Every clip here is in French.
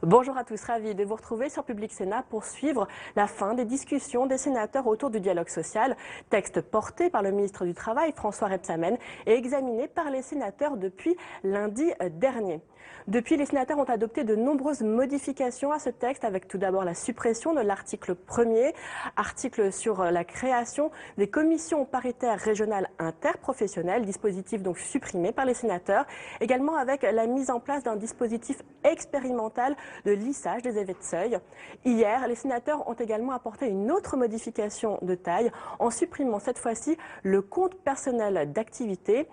Bonjour à tous, ravi de vous retrouver sur Public Sénat pour suivre la fin des discussions des sénateurs autour du dialogue social, texte porté par le ministre du Travail François Rebsamen et examiné par les sénateurs depuis lundi dernier. Depuis, les sénateurs ont adopté de nombreuses modifications à ce texte, avec tout d'abord la suppression de l'article 1er, article sur la création des commissions paritaires régionales interprofessionnelles, dispositif donc supprimé par les sénateurs, également avec la mise en place d'un dispositif expérimental de lissage des effets de seuil. Hier, les sénateurs ont également apporté une autre modification de taille en supprimant cette fois-ci le compte personnel d'activité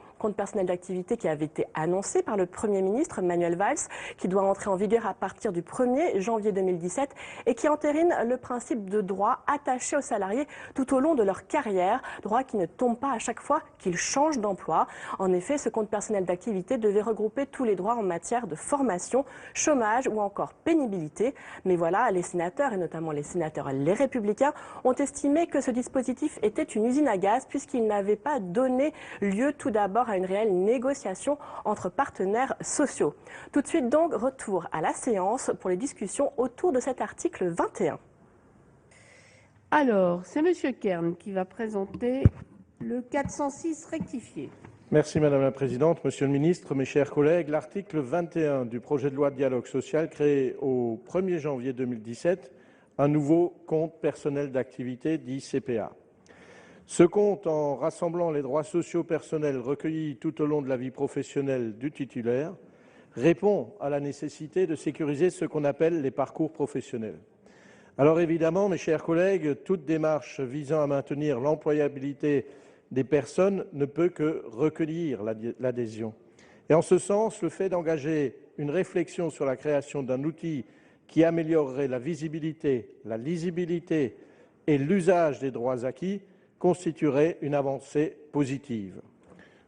qui avait été annoncé par le Premier ministre Manuel Valls, qui doit entrer en vigueur à partir du 1er janvier 2017 et qui entérine le principe de droit attaché aux salariés tout au long de leur carrière, droit qui ne tombe pas à chaque fois qu'ils changent d'emploi. En effet, ce compte personnel d'activité devait regrouper tous les droits en matière de formation, chômage ou encore pénibilité. Mais voilà, les sénateurs, et notamment les sénateurs Les Républicains, ont estimé que ce dispositif était une usine à gaz puisqu'il n'avait pas donné lieu tout d'abord à une réelle négociation entre partenaires sociaux. Tout de suite donc, retour à la séance pour les discussions autour de cet article 21. Alors, c'est M. Kern qui va présenter le 406 rectifié. Merci Madame la Présidente, Monsieur le Ministre, mes chers collègues. L'article 21 du projet de loi de dialogue social crée au 1er janvier 2017 un nouveau compte personnel d'activité dit CPA. Ce compte, en rassemblant les droits sociaux personnels recueillis tout au long de la vie professionnelle du titulaire, répond à la nécessité de sécuriser ce qu'on appelle les parcours professionnels. Alors évidemment, mes chers collègues, toute démarche visant à maintenir l'employabilité des personnes ne peut que recueillir l'adhésion. Et en ce sens, le fait d'engager une réflexion sur la création d'un outil qui améliorerait la visibilité, la lisibilité et l'usage des droits acquis constituerait une avancée positive.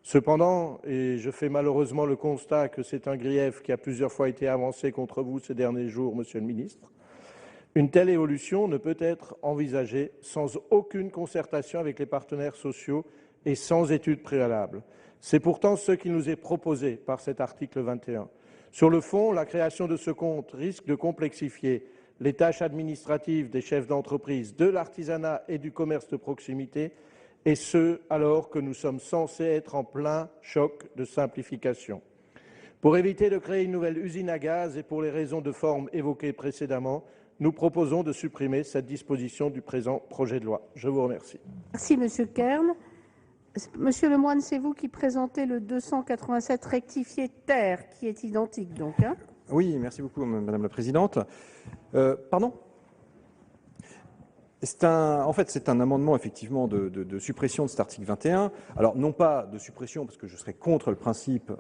Cependant, et je fais malheureusement le constat que c'est un grief qui a plusieurs fois été avancé contre vous ces derniers jours, Monsieur le Ministre, une telle évolution ne peut être envisagée sans aucune concertation avec les partenaires sociaux et sans étude préalable. C'est pourtant ce qui nous est proposé par cet article 21. Sur le fond, la création de ce compte risque de complexifier les tâches administratives des chefs d'entreprise, de l'artisanat et du commerce de proximité, et ce, alors que nous sommes censés être en plein choc de simplification. Pour éviter de créer une nouvelle usine à gaz et pour les raisons de forme évoquées précédemment, nous proposons de supprimer cette disposition du présent projet de loi. Je vous remercie. Merci, M. Kern. Monsieur Lemoine, c'est vous qui présentez le 287 rectifié terre, qui est identique, donc. Oui, merci beaucoup, Madame la Présidente. Pardon ? En fait, c'est un amendement effectivement de suppression de cet article 21. Alors, non pas de suppression, parce que je serais contre le principe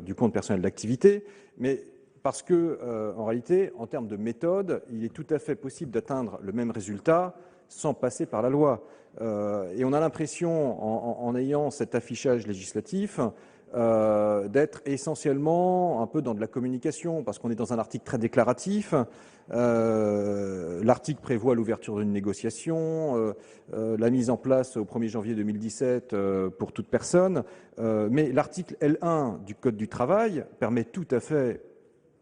du compte personnel d'activité, mais parce que, en réalité, en termes de méthode, il est tout à fait possible d'atteindre le même résultat sans passer par la loi. Et on a l'impression, en ayant cet affichage législatif, d'être essentiellement un peu dans de la communication, parce qu'on est dans un article très déclaratif. L'article prévoit l'ouverture d'une négociation, la mise en place au 1er janvier 2017 pour toute personne, mais l'article L1 du Code du travail permet tout à fait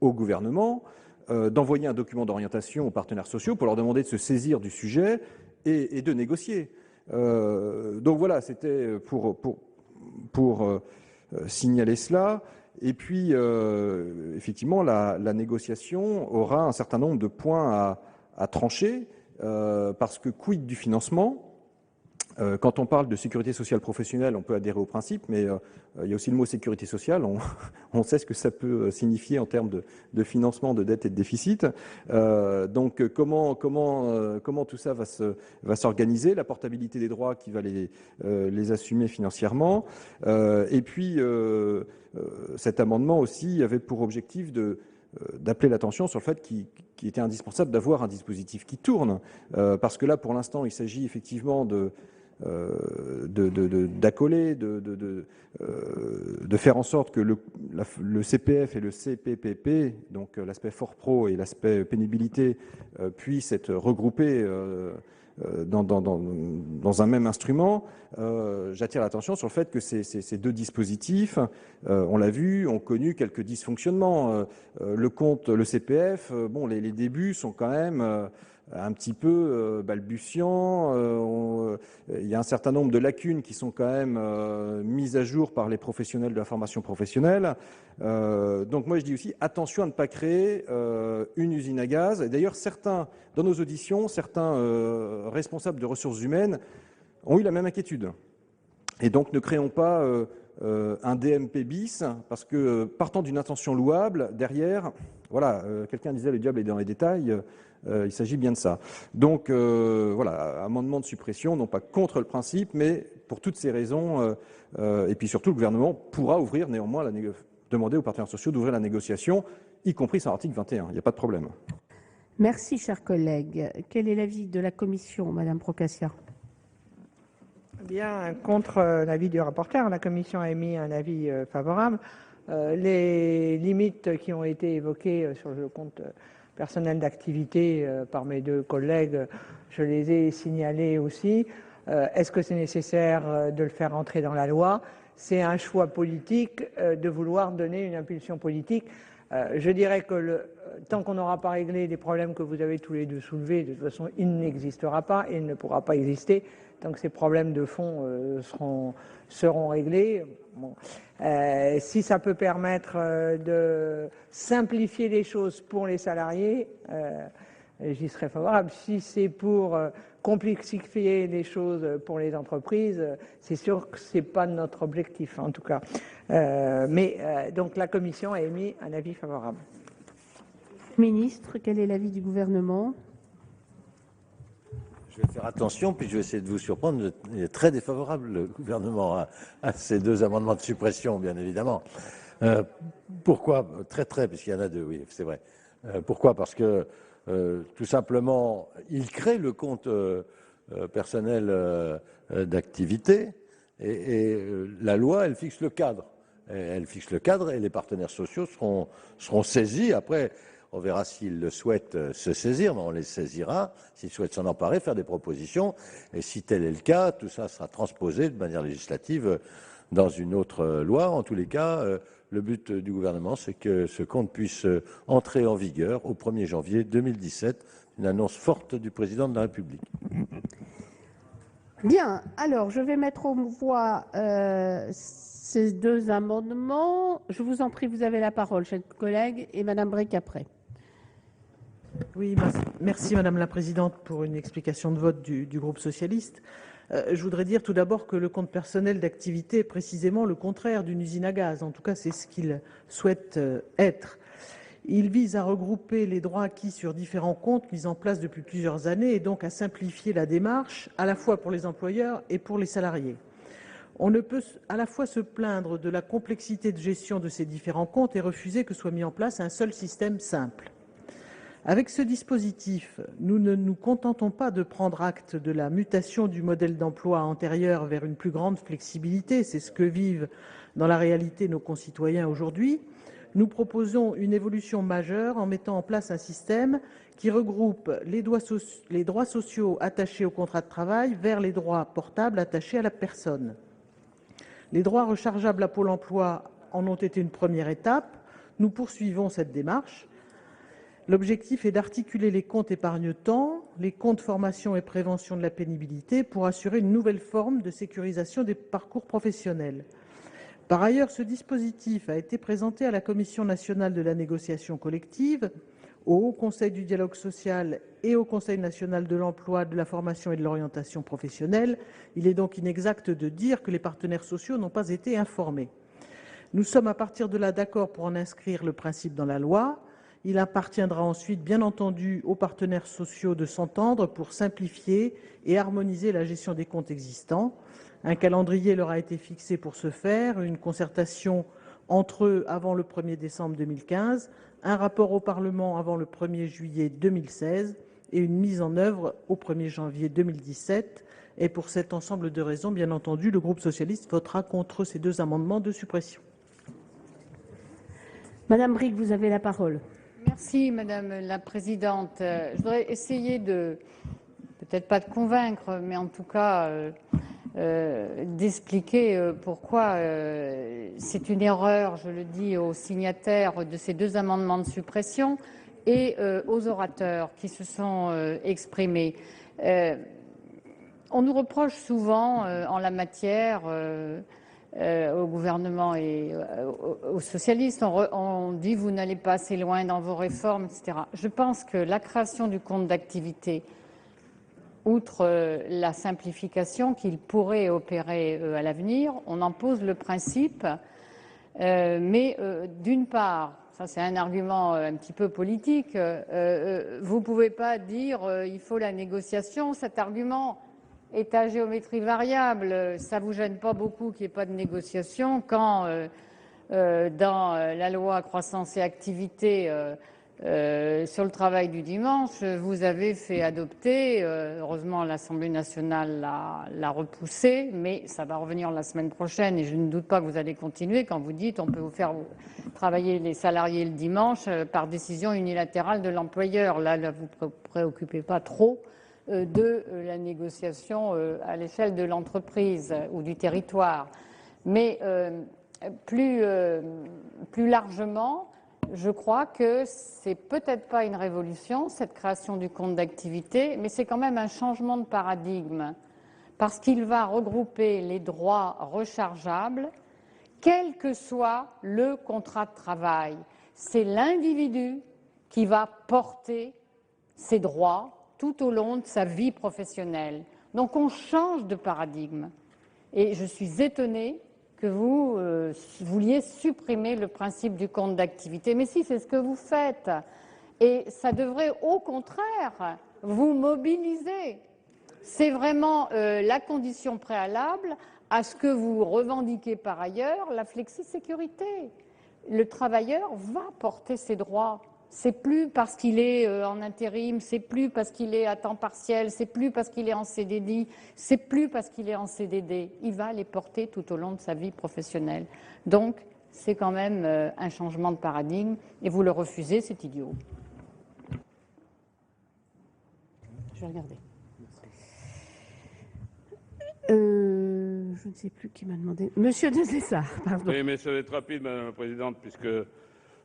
au gouvernement d'envoyer un document d'orientation aux partenaires sociaux pour leur demander de se saisir du sujet et de négocier. Donc voilà, c'était pour signaler cela. Et puis, effectivement, la négociation aura un certain nombre de points à trancher, parce que quid du financement ? Quand on parle de sécurité sociale professionnelle, on peut adhérer au principe, mais il y a aussi le mot sécurité sociale. On sait ce que ça peut signifier en termes de financement, de dette et de déficit. Donc, comment tout ça va s'organiser, la portabilité des droits qui va les assumer financièrement. Et puis, cet amendement aussi avait pour objectif d'appeler l'attention sur le fait qu'il était indispensable d'avoir un dispositif qui tourne, parce que là, pour l'instant, il s'agit effectivement d'accoler, de faire en sorte que le CPF et le CPPP, donc l'aspect fort pro et l'aspect pénibilité, puissent être regroupés dans un même instrument, j'attire l'attention sur le fait que ces deux dispositifs, on l'a vu, ont connu quelques dysfonctionnements. Le compte, le CPF, bon, les débuts sont quand même un petit peu balbutiants. Il y a un certain nombre de lacunes qui sont quand même mises à jour par les professionnels de la formation professionnelle. Donc moi je dis aussi attention à ne pas créer une usine à gaz. Et d'ailleurs dans nos auditions, certains responsables de ressources humaines ont eu la même inquiétude. Et donc ne créons pas un DMP bis, parce que partant d'une intention louable, derrière, voilà, quelqu'un disait le diable est dans les détails, il s'agit bien de ça. Donc voilà, amendement de suppression, non pas contre le principe, mais pour toutes ces raisons, et puis surtout le gouvernement pourra ouvrir néanmoins demander aux partenaires sociaux d'ouvrir la négociation, y compris sur l'article 21, il n'y a pas de problème. Merci, chers collègues. Quel est l'avis de la commission, Madame Procaccia? Bien, contre l'avis du rapporteur, la commission a émis un avis favorable. Les limites qui ont été évoquées sur le compte personnel d'activité par mes deux collègues, je les ai signalées aussi. Est-ce que c'est nécessaire de le faire entrer dans la loi? C'est un choix politique de vouloir donner une impulsion politique. Je dirais que tant qu'on n'aura pas réglé les problèmes que vous avez tous les deux soulevés, de toute façon, il n'existera pas et il ne pourra pas exister tant que ces problèmes de fond seront réglés. Bon. Si ça peut permettre de simplifier les choses pour les salariés, j'y serais favorable. Si c'est pour complexifier les choses pour les entreprises, c'est sûr que ce n'est pas notre objectif, en tout cas. Donc la Commission a émis un avis favorable. Ministre, quel est l'avis du gouvernement? Je vais faire attention, puis je vais essayer de vous surprendre. Il est très défavorable, le gouvernement, à ces deux amendements de suppression, bien évidemment. Pourquoi? Très, puisqu'il y en a deux, oui, c'est vrai. Pourquoi? Parce que, tout simplement, il crée le compte personnel d'activité et la loi, elle fixe le cadre. Elle fixe le cadre et les partenaires sociaux seront saisis. Après, on verra s'ils le souhaitent se saisir, mais on les saisira. S'ils souhaitent s'en emparer, faire des propositions. Et si tel est le cas, tout ça sera transposé de manière législative dans une autre loi. En tous les cas, le but du gouvernement, c'est que ce compte puisse entrer en vigueur au 1er janvier 2017. Une annonce forte du président de la République. Bien, alors je vais mettre aux voix ces deux amendements. Je vous en prie, vous avez la parole, chers collègues, et Madame Bricq après. Oui, merci Madame la Présidente pour une explication de vote du groupe socialiste. Je voudrais dire tout d'abord que le compte personnel d'activité est précisément le contraire d'une usine à gaz. En tout cas, c'est ce qu'il souhaite être. Il vise à regrouper les droits acquis sur différents comptes mis en place depuis plusieurs années et donc à simplifier la démarche à la fois pour les employeurs et pour les salariés. On ne peut à la fois se plaindre de la complexité de gestion de ces différents comptes et refuser que soit mis en place un seul système simple. Avec ce dispositif, nous ne nous contentons pas de prendre acte de la mutation du modèle d'emploi antérieur vers une plus grande flexibilité, c'est ce que vivent dans la réalité nos concitoyens aujourd'hui. Nous proposons une évolution majeure en mettant en place un système qui regroupe les droits sociaux attachés au contrat de travail vers les droits portables attachés à la personne. Les droits rechargeables à Pôle emploi en ont été une première étape. Nous poursuivons cette démarche. L'objectif est d'articuler les comptes épargne-temps, les comptes formation et prévention de la pénibilité pour assurer une nouvelle forme de sécurisation des parcours professionnels. Par ailleurs, ce dispositif a été présenté à la Commission nationale de la négociation collective, au Haut Conseil du dialogue social et au Conseil national de l'emploi, de la formation et de l'orientation professionnelle. Il est donc inexact de dire que les partenaires sociaux n'ont pas été informés. Nous sommes à partir de là d'accord pour en inscrire le principe dans la loi. Il appartiendra ensuite, bien entendu, aux partenaires sociaux de s'entendre pour simplifier et harmoniser la gestion des comptes existants. Un calendrier leur a été fixé pour ce faire, une concertation entre eux avant le 1er décembre 2015, un rapport au Parlement avant le 1er juillet 2016 et une mise en œuvre au 1er janvier 2017. Et pour cet ensemble de raisons, bien entendu, le groupe socialiste votera contre ces deux amendements de suppression. Madame Bricq, vous avez la parole. Merci Madame la Présidente. Je voudrais essayer de peut-être pas de convaincre, mais en tout cas d'expliquer pourquoi c'est une erreur, je le dis aux signataires de ces 2 amendements de suppression et aux orateurs qui se sont exprimés. On nous reproche souvent en la matière au gouvernement et aux socialistes, on dit vous n'allez pas assez loin dans vos réformes, etc. Je pense que la création du compte d'activité, outre la simplification qu'il pourrait opérer à l'avenir, on en pose le principe, mais d'une part, ça c'est un argument un petit peu politique, vous ne pouvez pas dire il faut la négociation, cet argument est à géométrie variable, ça ne vous gêne pas beaucoup qu'il n'y ait pas de négociation quand dans la loi croissance et activité sur le travail du dimanche, vous avez fait adopter, heureusement l'Assemblée nationale l'a repoussé, mais ça va revenir la semaine prochaine et je ne doute pas que vous allez continuer quand vous dites on peut vous faire travailler les salariés le dimanche par décision unilatérale de l'employeur. Là, vous ne vous préoccupez pas trop de la négociation à l'échelle de l'entreprise ou du territoire. Mais plus largement, je crois que c'est peut-être pas une révolution, cette création du compte d'activité, mais c'est quand même un changement de paradigme, parce qu'il va regrouper les droits rechargeables, quel que soit le contrat de travail. C'est l'individu qui va porter ses droits tout au long de sa vie professionnelle. Donc on change de paradigme. Et je suis étonnée que vous vouliez supprimer le principe du compte d'activité. Mais si, c'est ce que vous faites. Et ça devrait au contraire vous mobiliser. C'est vraiment la condition préalable à ce que vous revendiquez par ailleurs, la flexisécurité. Le travailleur va porter ses droits. C'est plus parce qu'il est en intérim, c'est plus parce qu'il est à temps partiel, c'est plus parce qu'il est en CDD, c'est plus parce qu'il est en CDD. Il va les porter tout au long de sa vie professionnelle. Donc, c'est quand même un changement de paradigme et vous le refusez, c'est idiot. Je vais regarder. Je ne sais plus qui m'a demandé. Monsieur de César, pardon. Oui, mais ça va être rapide, Madame la Présidente, puisque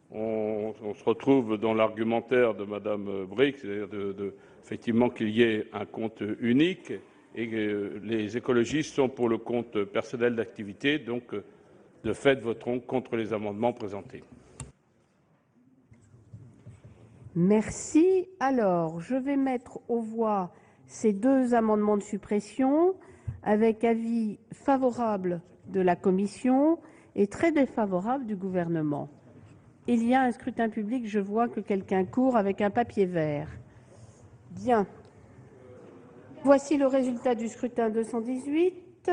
on se retrouve dans l'argumentaire de Madame Brix, c'est-à-dire effectivement qu'il y ait un compte unique et que les écologistes sont pour le compte personnel d'activité, donc de fait voteront contre les amendements présentés. Merci. Alors, je vais mettre aux voix ces 2 amendements de suppression avec avis favorable de la commission et très défavorable du gouvernement. Il y a un scrutin public, je vois que quelqu'un court avec un papier vert. Bien. Voici le résultat du scrutin 218.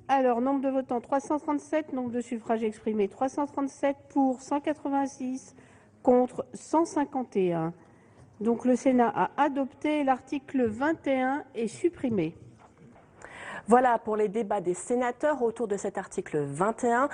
Alors, nombre de votants 337, nombre de suffrages exprimés 337, pour 186, contre 151. Donc le Sénat a adopté, l'article 21 est supprimé. Voilà pour les débats des sénateurs autour de cet article 21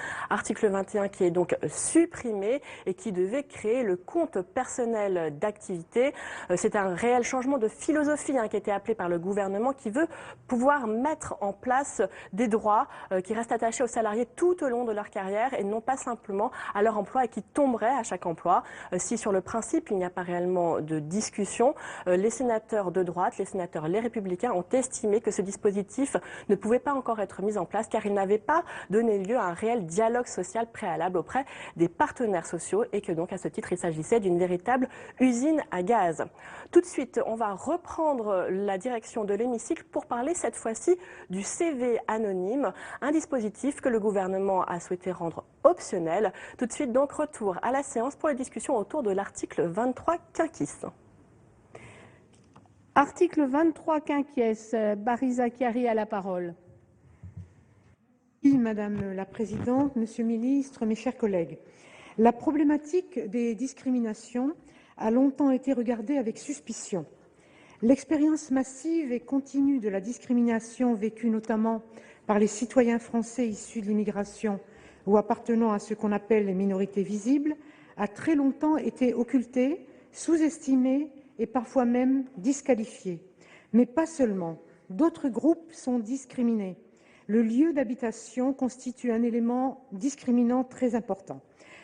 qui est donc supprimé et qui devait créer le compte personnel d'activité. C'est un réel changement de philosophie qui a été appelé par le gouvernement qui veut pouvoir mettre en place des droits qui restent attachés aux salariés tout au long de leur carrière et non pas simplement à leur emploi et qui tomberaient à chaque emploi. Si sur le principe il n'y a pas réellement de discussion, les sénateurs de droite, les sénateurs les Républicains ont estimé que ce dispositif ne pouvait pas encore être mis en place car il n'avait pas donné lieu à un réel dialogue social préalable auprès des partenaires sociaux et que donc à ce titre il s'agissait d'une véritable usine à gaz. Tout de suite, on va reprendre la direction de l'hémicycle pour parler cette fois-ci du CV anonyme, un dispositif que le gouvernement a souhaité rendre optionnel. Tout de suite donc retour à la séance pour les discussions autour de l'article 23 quinquis. Article 23 quinquies, Bariza Chiari a la parole. Oui, Madame la Présidente, Monsieur le Ministre, mes chers collègues. La problématique des discriminations a longtemps été regardée avec suspicion. L'expérience massive et continue de la discrimination vécue notamment par les citoyens français issus de l'immigration ou appartenant à ce qu'on appelle les minorités visibles a très longtemps été occultée, sous-estimée et parfois même disqualifiée. Mais pas seulement. D'autres groupes sont discriminés. Le lieu d'habitation constitue un élément discriminant très important.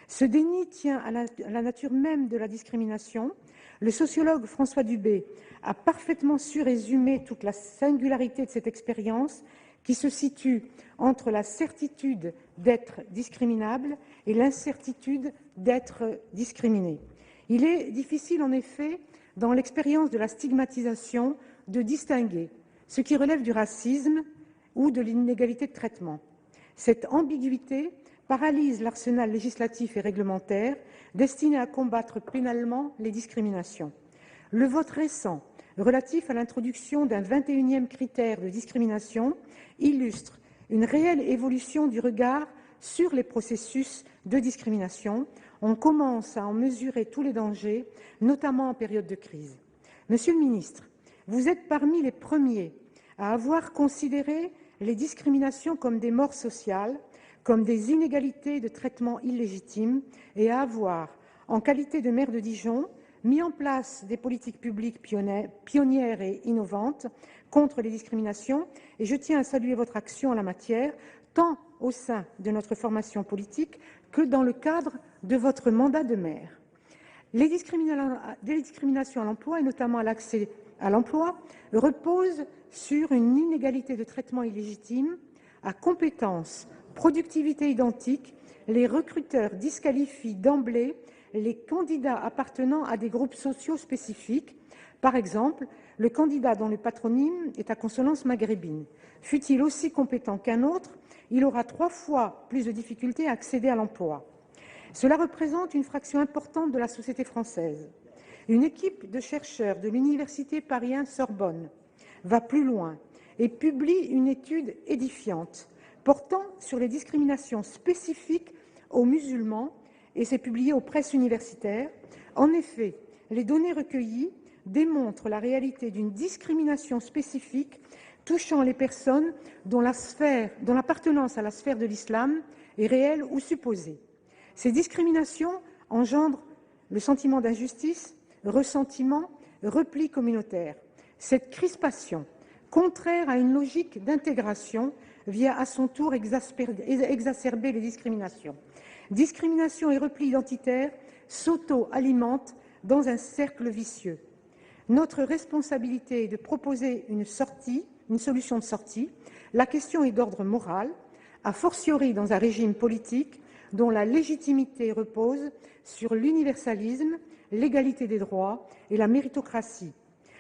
Ce déni tient à la nature même de la discrimination. Le sociologue François Dubé a parfaitement su résumer toute la singularité de cette expérience qui se situe entre la certitude d'être discriminable et l'incertitude d'être discriminé. Il est difficile, en effet, dans l'expérience de la stigmatisation, de distinguer ce qui relève du racisme ou de l'inégalité de traitement. Cette ambiguïté paralyse l'arsenal législatif et réglementaire destiné à combattre pénalement les discriminations. Le vote récent relatif à l'introduction d'un 21e critère de discrimination illustre une réelle évolution du regard sur les processus de discrimination. On commence à en mesurer tous les dangers, notamment en période de crise. Monsieur le ministre, vous êtes parmi les premiers à avoir considéré les discriminations comme des morts sociales, comme des inégalités de traitement illégitimes, et à avoir, en qualité de maire de Dijon, mis en place des politiques publiques pionnières et innovantes contre les discriminations, et je tiens à saluer votre action en la matière, tant au sein de notre formation politique que dans le cadre de votre mandat de maire. Les discriminations à l'emploi, et notamment à l'accès à l'emploi, reposent sur une inégalité de traitement illégitime. À compétences, productivité identiques, les recruteurs disqualifient d'emblée les candidats appartenant à des groupes sociaux spécifiques. Par exemple, le candidat dont le patronyme est à consonance maghrébine. Fût-il aussi compétent qu'un autre, il aura 3 fois plus de difficultés à accéder à l'emploi. Cela représente une fraction importante de la société française. Une équipe de chercheurs de l'université Paris 1 Sorbonne va plus loin et publie une étude édifiante portant sur les discriminations spécifiques aux musulmans, et c'est publié aux presses universitaires. En effet, les données recueillies démontrent la réalité d'une discrimination spécifique touchant les personnes dont l'appartenance à la sphère de l'islam est réelle ou supposée. Ces discriminations engendrent le sentiment d'injustice, ressentiment, repli communautaire. Cette crispation, contraire à une logique d'intégration, vient à son tour exacerber les discriminations. Discrimination et repli identitaire s'auto-alimentent dans un cercle vicieux. Notre responsabilité est de proposer une solution de sortie. La question est d'ordre moral, a fortiori dans un régime politique dont la légitimité repose sur l'universalisme, l'égalité des droits et la méritocratie.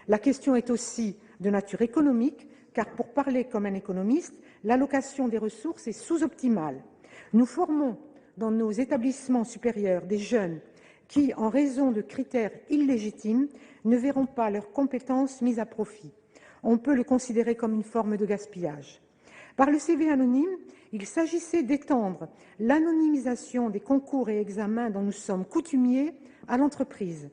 La question est aussi de nature économique, car pour parler comme un économiste, l'allocation des ressources est sous-optimale. Nous formons dans nos établissements supérieurs des jeunes qui, en raison de critères illégitimes, ne verront pas leurs compétences mises à profit. On peut le considérer comme une forme de gaspillage. Par le CV anonyme, il s'agissait d'étendre l'anonymisation des concours et examens dont nous sommes coutumiers à l'entreprise.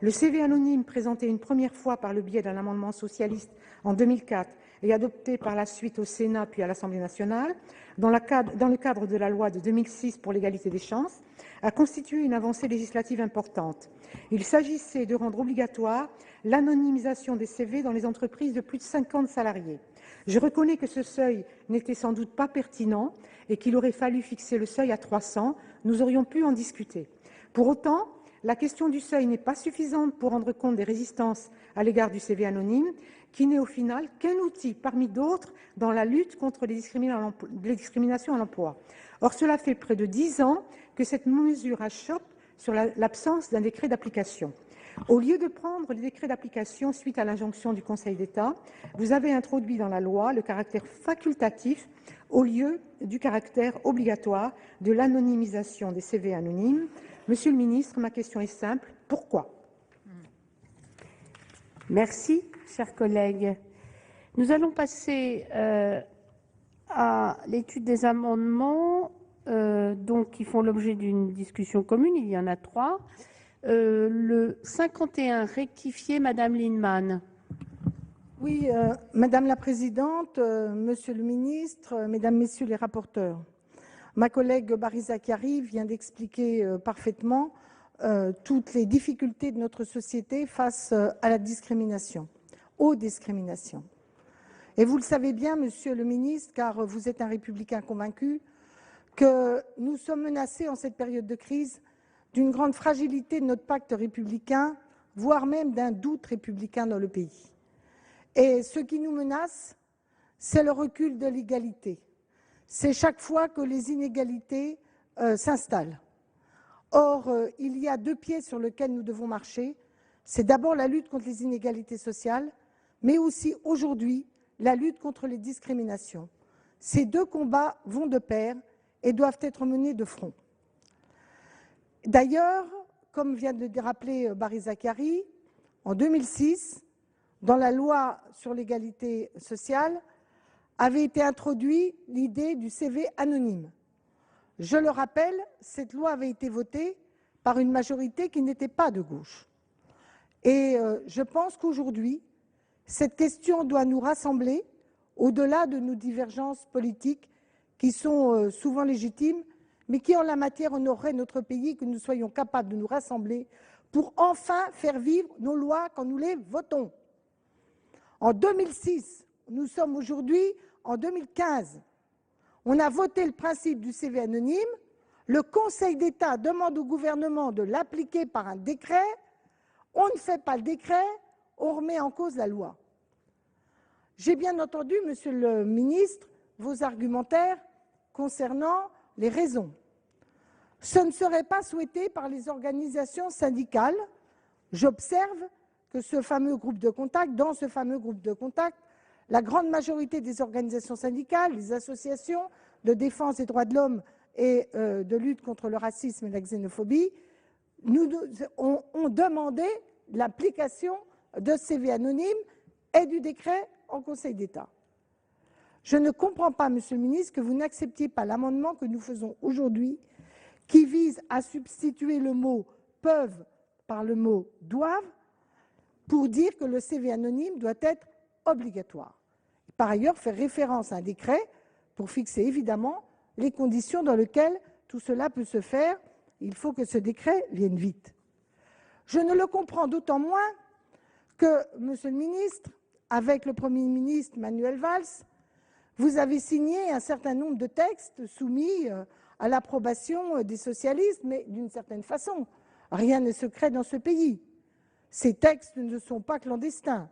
Le CV anonyme, présenté une première fois par le biais d'un amendement socialiste en 2004 et adopté par la suite au Sénat puis à l'Assemblée nationale, dans le cadre de la loi de 2006 pour l'égalité des chances, a constitué une avancée législative importante. Il s'agissait de rendre obligatoire l'anonymisation des CV dans les entreprises de plus de 50 salariés. Je reconnais que ce seuil n'était sans doute pas pertinent et qu'il aurait fallu fixer le seuil à 300. Nous aurions pu en discuter. Pour autant, la question du seuil n'est pas suffisante pour rendre compte des résistances à l'égard du CV anonyme, qui n'est au final qu'un outil parmi d'autres dans la lutte contre les discriminations à l'emploi. Or, cela fait près de 10 ans que cette mesure achoppe sur l'absence d'un décret d'application. Au lieu de prendre les décrets d'application suite à l'injonction du Conseil d'État, vous avez introduit dans la loi le caractère facultatif au lieu du caractère obligatoire de l'anonymisation des CV anonymes. Monsieur le ministre, ma question est simple. Pourquoi ? Merci, chers collègues. Nous allons passer à l'étude des amendements qui font l'objet d'une discussion commune. Il y en a 3. Le 51 rectifié, Madame Lienemann. Oui, Madame la Présidente, Monsieur le Ministre, Mesdames, Messieurs les rapporteurs. Ma collègue Barisa Chiari vient d'expliquer parfaitement toutes les difficultés de notre société face à la discrimination. aux discriminations. Et vous le savez bien, Monsieur le ministre, car vous êtes un républicain convaincu, que nous sommes menacés en cette période de crise d'une grande fragilité de notre pacte républicain, voire même d'un doute républicain dans le pays. Et ce qui nous menace, c'est le recul de l'égalité. C'est chaque fois que les inégalités s'installent. Or, il y a deux pieds sur lesquels nous devons marcher. C'est d'abord la lutte contre les inégalités sociales, mais aussi aujourd'hui la lutte contre les discriminations. Ces deux combats vont de pair et doivent être menés de front. D'ailleurs, comme vient de le rappeler Barry Zacharie, en 2006, dans la loi sur l'égalité sociale, avait été introduite l'idée du CV anonyme. Je le rappelle, cette loi avait été votée par une majorité qui n'était pas de gauche. Et je pense qu'aujourd'hui, cette question doit nous rassembler, au-delà de nos divergences politiques qui sont souvent légitimes, mais qui en la matière honoreraient notre pays, que nous soyons capables de nous rassembler pour enfin faire vivre nos lois quand nous les votons. En 2006, nous sommes aujourd'hui en 2015. On a voté le principe du CV anonyme. Le Conseil d'État demande au gouvernement de l'appliquer par un décret. On ne fait pas le décret, on remet en cause la loi. J'ai bien entendu, Monsieur le ministre, vos argumentaires concernant les raisons. Ce ne serait pas souhaité par les organisations syndicales. J'observe que ce fameux groupe de contact, dans ce fameux groupe de contact, la grande majorité des organisations syndicales, les associations de défense des droits de l'homme et de lutte contre le racisme et la xénophobie, ont demandé l'application de CV anonyme et du décret en Conseil d'État. Je ne comprends pas, Monsieur le ministre, que vous n'acceptiez pas l'amendement que nous faisons aujourd'hui, qui vise à substituer le mot « peuvent » par le mot « doivent » pour dire que le CV anonyme doit être obligatoire. Par ailleurs, faire référence à un décret pour fixer évidemment les conditions dans lesquelles tout cela peut se faire. Il faut que ce décret vienne vite. Je ne le comprends d'autant moins que, Monsieur le ministre, avec le Premier ministre Manuel Valls, vous avez signé un certain nombre de textes soumis à l'approbation des socialistes, mais d'une certaine façon, rien n'est secret dans ce pays. Ces textes ne sont pas clandestins.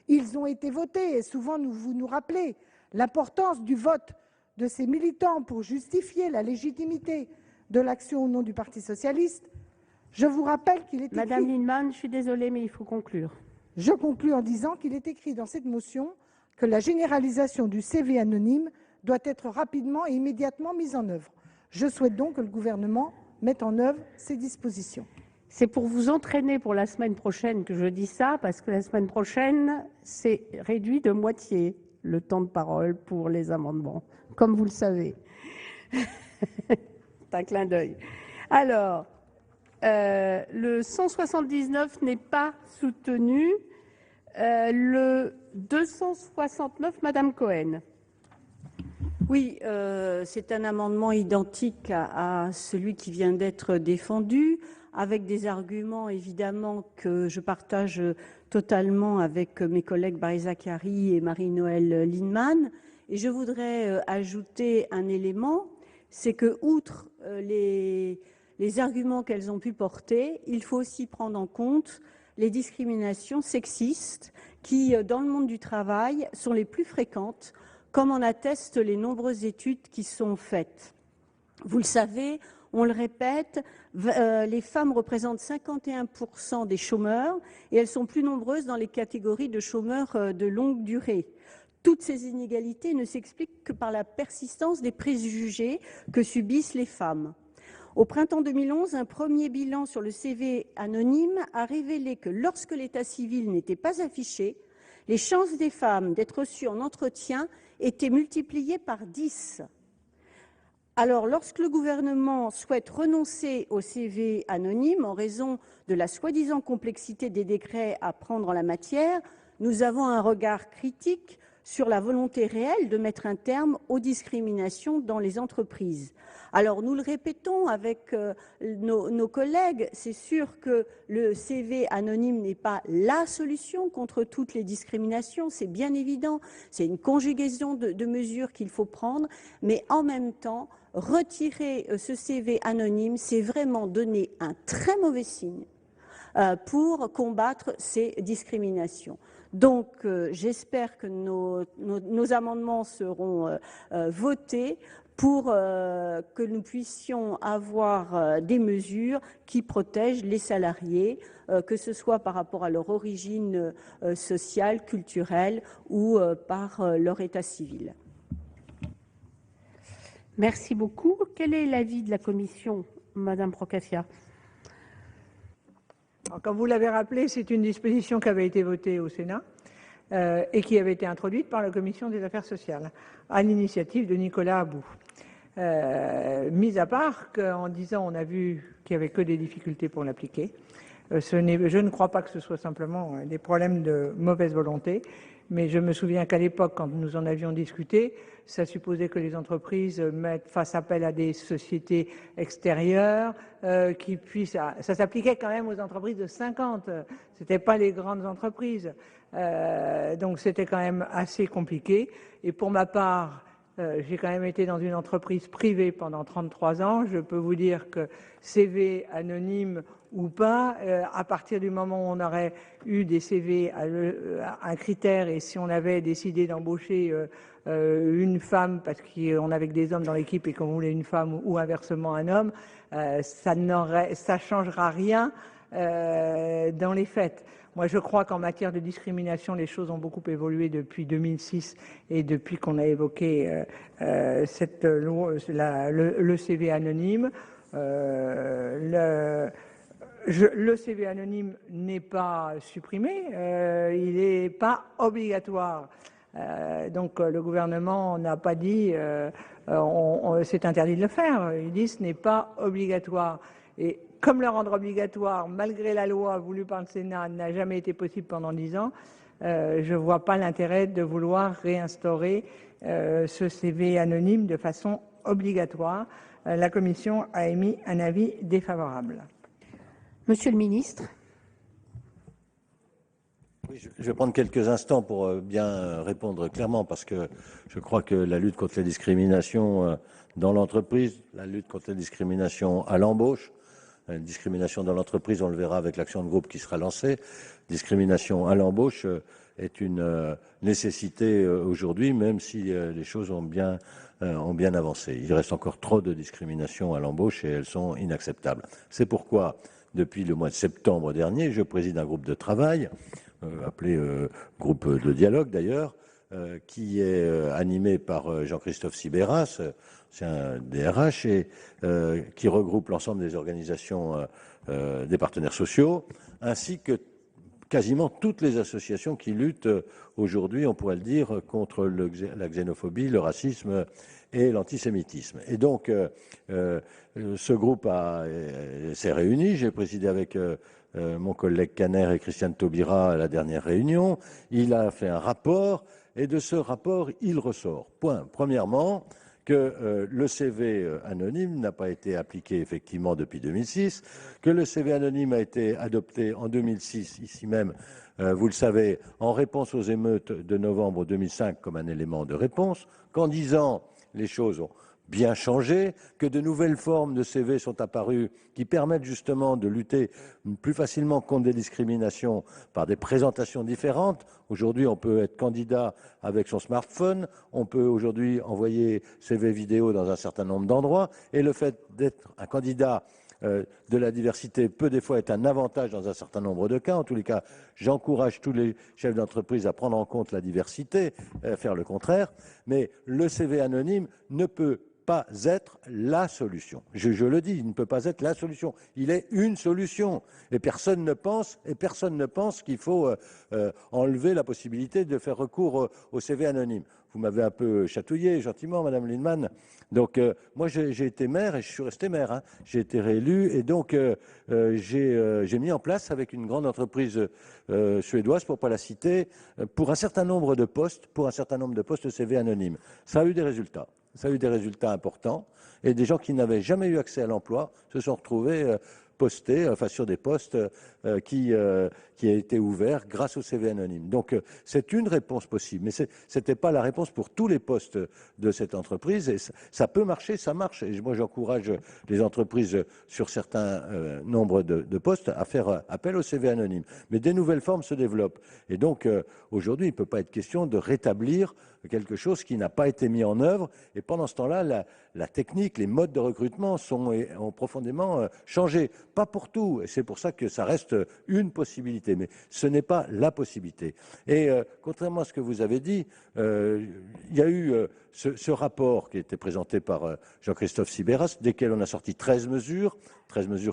Ils ont été votés et souvent vous nous rappelez l'importance du vote de ces militants pour justifier la légitimité de l'action au nom du Parti socialiste. Je vous rappelle qu'il est écrit… Madame Lienemann, je suis désolée, mais il faut conclure. Je conclus en disant qu'il est écrit dans cette motion que la généralisation du CV anonyme doit être rapidement et immédiatement mise en œuvre. Je souhaite donc que le gouvernement mette en œuvre ces dispositions. C'est pour vous entraîner pour la semaine prochaine que je dis ça, parce que la semaine prochaine, c'est réduit de moitié le temps de parole pour les amendements, comme vous le savez. C'est un clin d'œil. Alors, le 179 n'est pas soutenu. Le 269, Madame Cohen. Oui, c'est un amendement identique à celui qui vient d'être défendu, avec des arguments évidemment que je partage totalement avec mes collègues Barry Zacharie et Marie-Noëlle Lienemann. Et je voudrais ajouter un élément, c'est que, outre les arguments qu'elles ont pu porter, il faut aussi prendre en compte les discriminations sexistes qui, dans le monde du travail, sont les plus fréquentes, comme en attestent les nombreuses études qui sont faites. Vous le savez, on le répète, les femmes représentent 51% des chômeurs et elles sont plus nombreuses dans les catégories de chômeurs de longue durée. Toutes ces inégalités ne s'expliquent que par la persistance des préjugés que subissent les femmes. Au printemps 2011, un premier bilan sur le CV anonyme a révélé que lorsque l'état civil n'était pas affiché, les chances des femmes d'être reçues en entretien étaient multipliées par 10. Alors, lorsque le gouvernement souhaite renoncer au CV anonyme en raison de la soi-disant complexité des décrets à prendre en la matière, nous avons un regard critique sur la volonté réelle de mettre un terme aux discriminations dans les entreprises. Alors nous le répétons avec nos collègues, c'est sûr que le CV anonyme n'est pas la solution contre toutes les discriminations, c'est bien évident, c'est une conjugaison de mesures qu'il faut prendre, mais en même temps, retirer ce CV anonyme, c'est vraiment donner un très mauvais signe pour combattre ces discriminations. Donc j'espère que nos amendements seront votés pour que nous puissions avoir des mesures qui protègent les salariés, que ce soit par rapport à leur origine sociale, culturelle ou par leur état civil. Merci beaucoup. Quel est l'avis de la commission, Madame Procaccia? Comme vous l'avez rappelé, c'est une disposition qui avait été votée au Sénat et qui avait été introduite par la Commission des affaires sociales, à l'initiative de Nicolas About. Mis à part qu'en 10 ans, on a vu qu'il n'y avait que des difficultés pour l'appliquer. Je ne crois pas que ce soit simplement des problèmes de mauvaise volonté, mais je me souviens qu'à l'époque, quand nous en avions discuté, ça supposait que les entreprises fassent appel à des sociétés extérieures qui puissent... Ça s'appliquait quand même aux entreprises de 50, ce n'était pas les grandes entreprises. Donc c'était quand même assez compliqué. Et pour ma part, j'ai quand même été dans une entreprise privée pendant 33 ans. Je peux vous dire que CV anonyme ou pas, à partir du moment où on aurait eu des CV à un critère et si on avait décidé d'embaucher une femme parce qu'on avait que des hommes dans l'équipe et qu'on voulait une femme ou inversement un homme, ça changera rien dans les faits. Moi, je crois qu'en matière de discrimination, les choses ont beaucoup évolué depuis 2006 et depuis qu'on a évoqué cette loi, le CV anonyme. Le CV anonyme n'est pas supprimé, il n'est pas obligatoire. Donc le gouvernement n'a pas dit c'est interdit de le faire, il dit ce n'est pas obligatoire. Et comme le rendre obligatoire, malgré la loi voulue par le Sénat, n'a jamais été possible pendant 10 ans, je ne vois pas l'intérêt de vouloir réinstaurer ce CV anonyme de façon obligatoire. La Commission a émis un avis défavorable. Monsieur le ministre. Oui, je vais prendre quelques instants pour bien répondre clairement, parce que je crois que la lutte contre les discriminations dans l'entreprise, la lutte contre les discriminations à l'embauche, une discrimination dans l'entreprise, on le verra avec l'action de groupe qui sera lancée, discrimination à l'embauche est une nécessité aujourd'hui, même si les choses ont bien avancé. Il reste encore trop de discriminations à l'embauche et elles sont inacceptables. C'est pourquoi, depuis le mois de septembre dernier, je préside un groupe de travail, appelé groupe de dialogue d'ailleurs, qui est animé par Jean-Christophe Sibéras, c'est un DRH, et qui regroupe l'ensemble des organisations des partenaires sociaux, ainsi que quasiment toutes les associations qui luttent aujourd'hui, on pourrait le dire, contre la xénophobie, le racisme et l'antisémitisme. Et donc, ce groupe s'est réuni. J'ai présidé avec mon collègue Caner et Christiane Taubira à la dernière réunion. Il a fait un rapport, et de ce rapport, il ressort. Point. Premièrement, que le CV anonyme n'a pas été appliqué effectivement depuis 2006, que le CV anonyme a été adopté en 2006, ici même, vous le savez, en réponse aux émeutes de novembre 2005 comme un élément de réponse, qu'en 10 ans, les choses ont bien changé, que de nouvelles formes de CV sont apparues qui permettent justement de lutter plus facilement contre des discriminations par des présentations différentes. Aujourd'hui, on peut être candidat avec son smartphone, on peut aujourd'hui envoyer CV vidéo dans un certain nombre d'endroits, et le fait d'être un candidat de la diversité peut des fois être un avantage dans un certain nombre de cas. En tous les cas, j'encourage tous les chefs d'entreprise à prendre en compte la diversité, à faire le contraire, mais le CV anonyme ne peut pas être la solution. Je le dis, il ne peut pas être la solution. Il est une solution. Et personne ne pense qu'il faut enlever la possibilité de faire recours au CV anonyme. Vous m'avez un peu chatouillé gentiment, Madame Lindemann. Donc, moi, j'ai été maire et je suis resté maire. Hein. J'ai été réélu et donc j'ai mis en place avec une grande entreprise suédoise, pour ne pas la citer, pour un certain nombre de postes, CV anonyme. Ça a eu des résultats. Ça a eu des résultats importants et des gens qui n'avaient jamais eu accès à l'emploi se sont retrouvés postés, enfin sur des postes qui a été ouvert grâce au CV anonyme. Donc c'est une réponse possible, mais c'était pas la réponse pour tous les postes de cette entreprise. Et ça peut marcher, ça marche. Et moi j'encourage les entreprises sur certains nombres de postes à faire appel au CV anonyme. Mais des nouvelles formes se développent. Et donc aujourd'hui, il ne peut pas être question de rétablir quelque chose qui n'a pas été mis en œuvre. Et pendant ce temps-là, la technique, les modes de recrutement ont profondément changé. Pas pour tout, et c'est pour ça que ça reste une possibilité, mais ce n'est pas la possibilité. Et contrairement à ce que vous avez dit, il y a eu ce rapport qui a été présenté par Jean-Christophe Sibéras, desquels on a sorti 13 mesures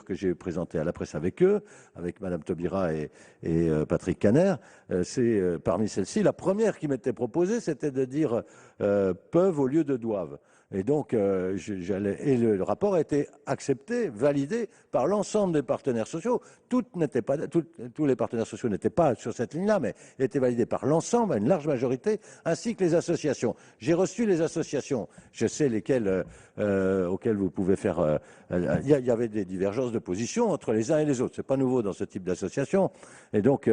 que j'ai présentées à la presse avec eux, avec Madame Taubira et Patrick Kanner. C'est parmi celles-ci, la première qui m'était proposée, c'était de dire peuvent au lieu de doivent. Et donc, le rapport a été accepté, validé par l'ensemble des partenaires sociaux. Tous les partenaires sociaux n'étaient pas sur cette ligne-là, mais il a été validé par l'ensemble, à une large majorité, ainsi que les associations. J'ai reçu les associations, je sais lesquelles, auxquelles vous pouvez faire... Il y avait des divergences de position entre les uns et les autres. C'est pas nouveau dans ce type d'association. Et donc,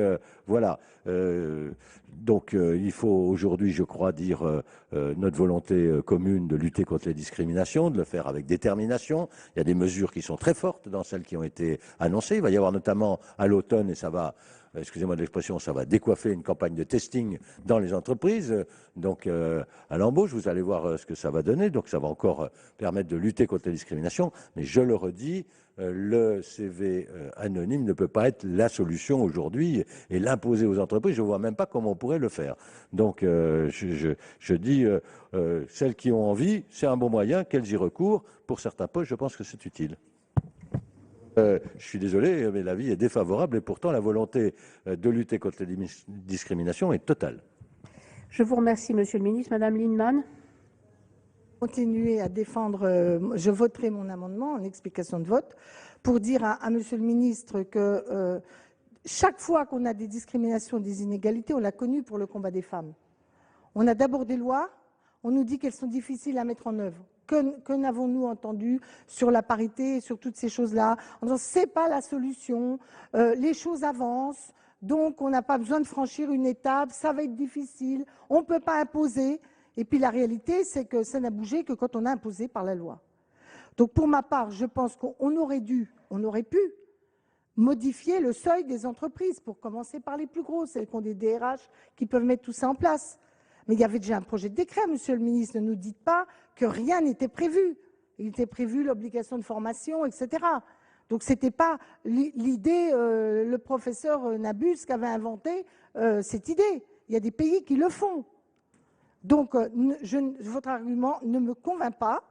voilà. Il faut aujourd'hui, je crois, dire notre volonté commune de lutter contre les discriminations, de le faire avec détermination. Il y a des mesures qui sont très fortes dans celles qui ont été annoncées. Il va y avoir notamment à l'automne, et ça va, excusez-moi de l'expression, ça va décoiffer une campagne de testing dans les entreprises. Donc, à l'embauche, vous allez voir ce que ça va donner. Donc, ça va encore permettre de lutter contre les discriminations. Mais je le redis, le CV anonyme ne peut pas être la solution aujourd'hui et l'imposer aux entreprises. Je ne vois même pas comment on pourrait le faire. Donc, je dis, celles qui ont envie, c'est un bon moyen, qu'elles y recourent. Pour certains postes, je pense que c'est utile. Je suis désolé, mais l'avis est défavorable et pourtant la volonté de lutter contre les discriminations est totale. Je vous remercie, Monsieur le Ministre. Madame Lindemann. Continuer à défendre, je voterai mon amendement en explication de vote pour dire à Monsieur le Ministre que chaque fois qu'on a des discriminations, des inégalités, on l'a connu pour le combat des femmes. On a d'abord des lois, on nous dit qu'elles sont difficiles à mettre en œuvre. Que n'avons-nous entendu sur la parité, sur toutes ces choses-là, en disant c'est pas la solution, les choses avancent, donc on n'a pas besoin de franchir une étape, ça va être difficile, on ne peut pas imposer. Et puis la réalité, c'est que ça n'a bougé que quand on a imposé par la loi. Donc pour ma part, je pense qu'on aurait pu modifier le seuil des entreprises, pour commencer par les plus grosses, celles qui ont des DRH qui peuvent mettre tout ça en place. Mais il y avait déjà un projet de décret, Monsieur le Ministre, ne nous dites pas que rien n'était prévu. Il était prévu l'obligation de formation, etc. Donc ce n'était pas l'idée, le professeur Nabus qui avait inventé cette idée. Il y a des pays qui le font. Donc votre argument ne me convainc pas,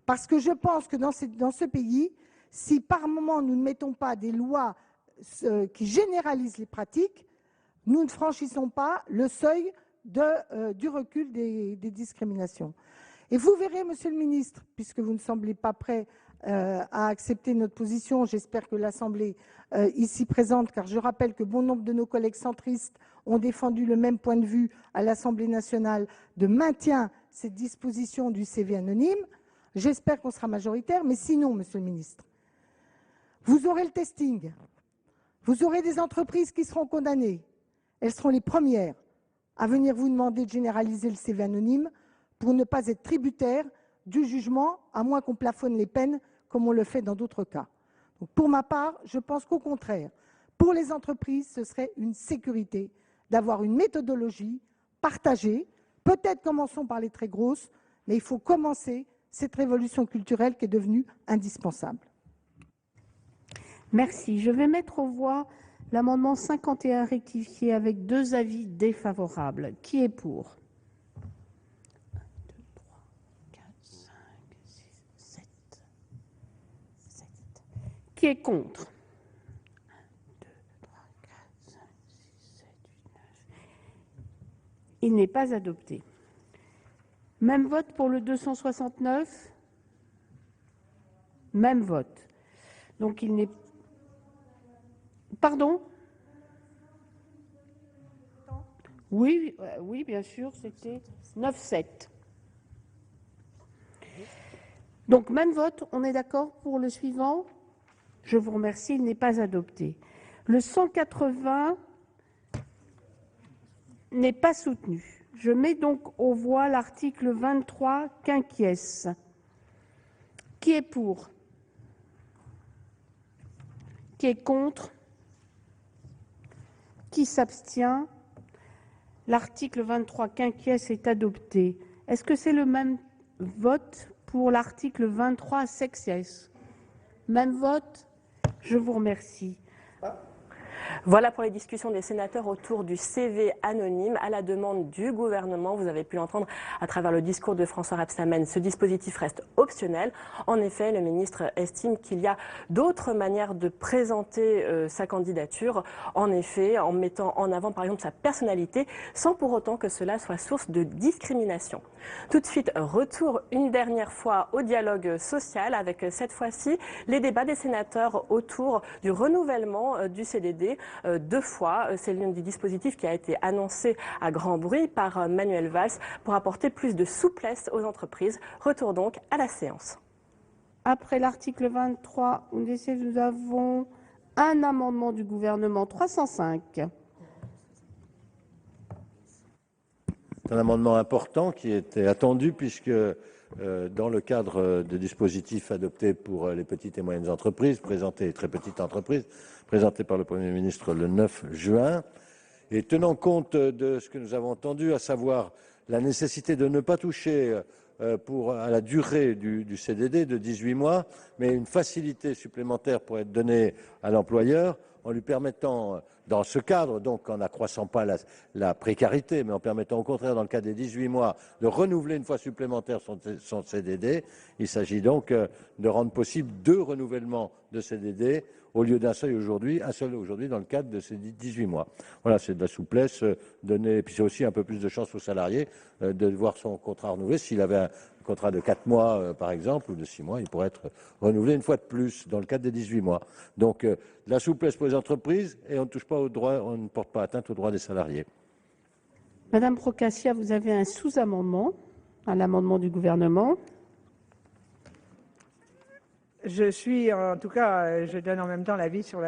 parce que je pense que dans ce pays, si par moment nous ne mettons pas des lois qui généralisent les pratiques, nous ne franchissons pas le seuil du recul des discriminations. Et vous verrez, Monsieur le Ministre, puisque vous ne semblez pas prêt à accepter notre position, j'espère que l'Assemblée ici présente, car je rappelle que bon nombre de nos collègues centristes ont défendu le même point de vue à l'Assemblée nationale de maintien cette disposition du CV anonyme. J'espère qu'on sera majoritaire, mais sinon, Monsieur le Ministre, vous aurez le testing, vous aurez des entreprises qui seront condamnées. Elles seront les premières à venir vous demander de généraliser le CV anonyme pour ne pas être tributaire du jugement, à moins qu'on plafonne les peines comme on le fait dans d'autres cas. Donc, pour ma part, je pense qu'au contraire, pour les entreprises, ce serait une sécurité d'avoir une méthodologie partagée. Peut-être commençons par les très grosses, mais il faut commencer cette révolution culturelle qui est devenue indispensable. Merci. Je vais mettre aux voix l'amendement 51 rectifié avec 2 avis défavorables. Qui est pour? 1, 2, 3, 4, 5, Qui est contre? 1, 2, 3, 4, 5, 6, 7, 8, 9. Il n'est pas adopté. Même vote pour le 269. Même vote. Donc il n'est... Pardon? Oui, oui, bien sûr, c'était 9-7. Donc même vote, on est d'accord pour le suivant? Je vous remercie, il n'est pas adopté. Le 180 n'est pas soutenu. Je mets donc aux voix l'article 23 quinquies. Qui est pour? Qui est contre? Qui s'abstient? L'article 23 quinquies est adopté. Est-ce que c'est le même vote pour l'article 23 sexies? Même vote? Je vous remercie. Voilà pour les discussions des sénateurs autour du CV anonyme à la demande du gouvernement. Vous avez pu l'entendre à travers le discours de François Rebsamen. Ce dispositif reste optionnel. En effet, le ministre estime qu'il y a d'autres manières de présenter sa candidature. En effet, en mettant en avant par exemple sa personnalité, sans pour autant que cela soit source de discrimination. Tout de suite, retour une dernière fois au dialogue social avec cette fois-ci les débats des sénateurs autour du renouvellement du CDD. 2 fois, c'est l'un des dispositifs qui a été annoncé à grand bruit par Manuel Valls pour apporter plus de souplesse aux entreprises. Retour donc à la séance. Après l'article 23, nous avons un amendement du gouvernement 305. C'est un amendement important qui était attendu puisque dans le cadre des dispositifs adoptés pour les petites et moyennes entreprises, très petites entreprises, présentés par le Premier ministre le 9 juin, et tenant compte de ce que nous avons entendu, à savoir la nécessité de ne pas toucher à la durée du CDD de 18 mois, mais une facilité supplémentaire pour être donnée à l'employeur en lui permettant, dans ce cadre, donc en n'accroissant pas la précarité, mais en permettant au contraire, dans le cas des 18 mois, de renouveler une fois supplémentaire son CDD. Il s'agit donc de rendre possible 2 renouvellements de CDD au lieu d'un seul aujourd'hui, dans le cadre de ces 18 mois. Voilà, c'est de la souplesse donnée, et puis c'est aussi un peu plus de chance aux salariés de voir son contrat renouvelé. S'il avait un contrat de 4 mois, par exemple, ou de 6 mois, il pourrait être renouvelé une fois de plus dans le cadre des 18 mois. Donc, de la souplesse pour les entreprises et on ne touche pas aux droits, on ne porte pas atteinte aux droits des salariés. Madame Procaccia, vous avez un sous-amendement à l'amendement du gouvernement. Je suis, en tout cas, je donne en même temps l'avis sur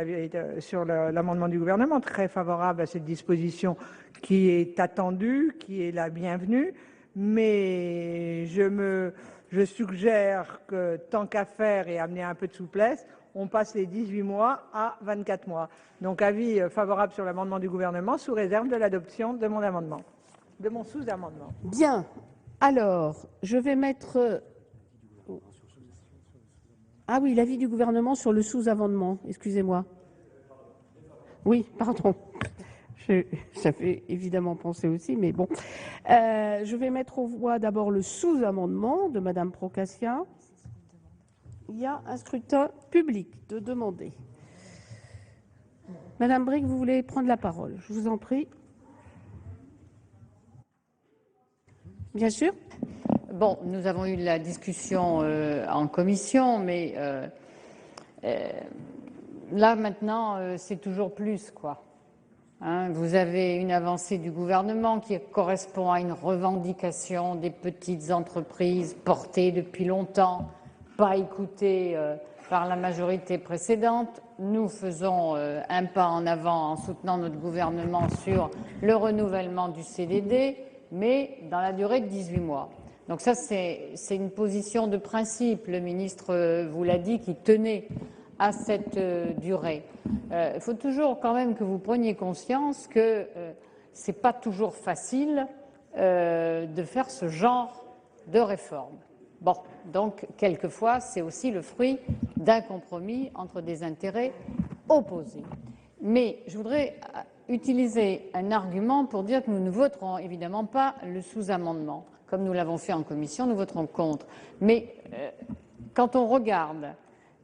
l'amendement du gouvernement, très favorable à cette disposition qui est attendue, qui est la bienvenue, mais je suggère que, tant qu'à faire et amener un peu de souplesse, on passe les 18 mois à 24 mois. Donc, avis favorable sur l'amendement du gouvernement, sous réserve de l'adoption de mon amendement, de mon sous-amendement. Bien. Alors, je vais mettre... Ah oui, l'avis du gouvernement sur le sous-amendement, excusez-moi. Oui, pardon. J'avais évidemment pensé aussi, mais bon. Je vais mettre aux voix d'abord le sous-amendement de Madame Procaccia. Il y a un scrutin public de demander. Madame Bricq, vous voulez prendre la parole? Je vous en prie. Bien sûr. Bon, nous avons eu la discussion en commission, mais là maintenant, c'est toujours plus, quoi. Hein, vous avez une avancée du gouvernement qui correspond à une revendication des petites entreprises portée depuis longtemps, pas écoutée par la majorité précédente. Nous faisons un pas en avant en soutenant notre gouvernement sur le renouvellement du CDD, mais dans la durée de 18 mois. Donc ça, c'est une position de principe. Le ministre vous l'a dit, qui tenait à cette durée. Il faut toujours quand même que vous preniez conscience que ce n'est pas toujours facile de faire ce genre de réforme. Bon, donc quelquefois, c'est aussi le fruit d'un compromis entre des intérêts opposés. Mais je voudrais utiliser un argument pour dire que nous ne voterons évidemment pas le sous-amendement. Comme nous l'avons fait en commission, nous voterons contre. Mais quand on regarde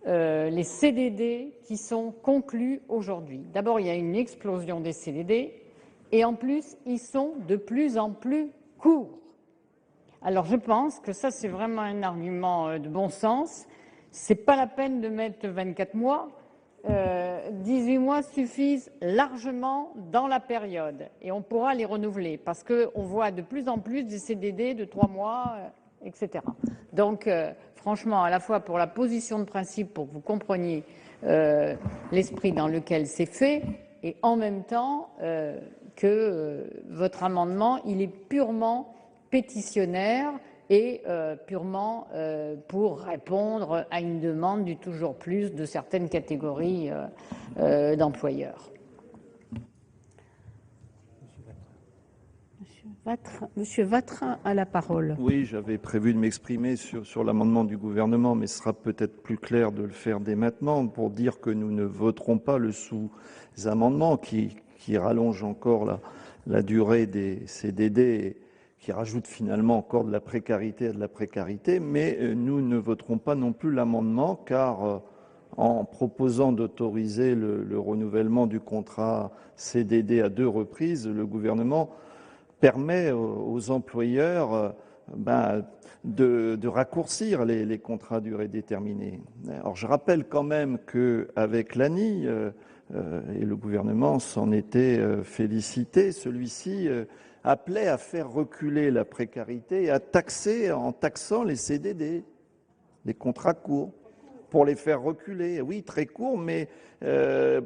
les CDD qui sont conclus aujourd'hui. D'abord, il y a une explosion des CDD et en plus, ils sont de plus en plus courts. Alors je pense que ça, c'est vraiment un argument de bon sens. C'est pas la peine de mettre 24 mois. 18 mois suffisent largement dans la période et on pourra les renouveler parce qu'on voit de plus en plus des CDD de 3 mois, etc. Donc, franchement, à la fois pour la position de principe, pour que vous compreniez l'esprit dans lequel c'est fait, et en même temps que votre amendement, il est purement pétitionnaire et purement pour répondre à une demande du toujours plus de certaines catégories d'employeurs. Monsieur Vatrin a la parole. Oui, j'avais prévu de m'exprimer sur l'amendement du gouvernement, mais ce sera peut-être plus clair de le faire dès maintenant pour dire que nous ne voterons pas le sous-amendement qui rallonge encore la durée des CDD, qui rajoute finalement encore de la précarité à de la précarité, mais nous ne voterons pas non plus l'amendement car en proposant d'autoriser le renouvellement du contrat CDD à 2 reprises, le gouvernement permet aux employeurs de raccourcir les contrats à durée déterminée. Alors je rappelle quand même qu'avec l'ANI, et le gouvernement s'en était félicité, celui-ci appelait à faire reculer la précarité et à taxer en taxant les CDD, les contrats courts, pour les faire reculer. Oui, très courts, mais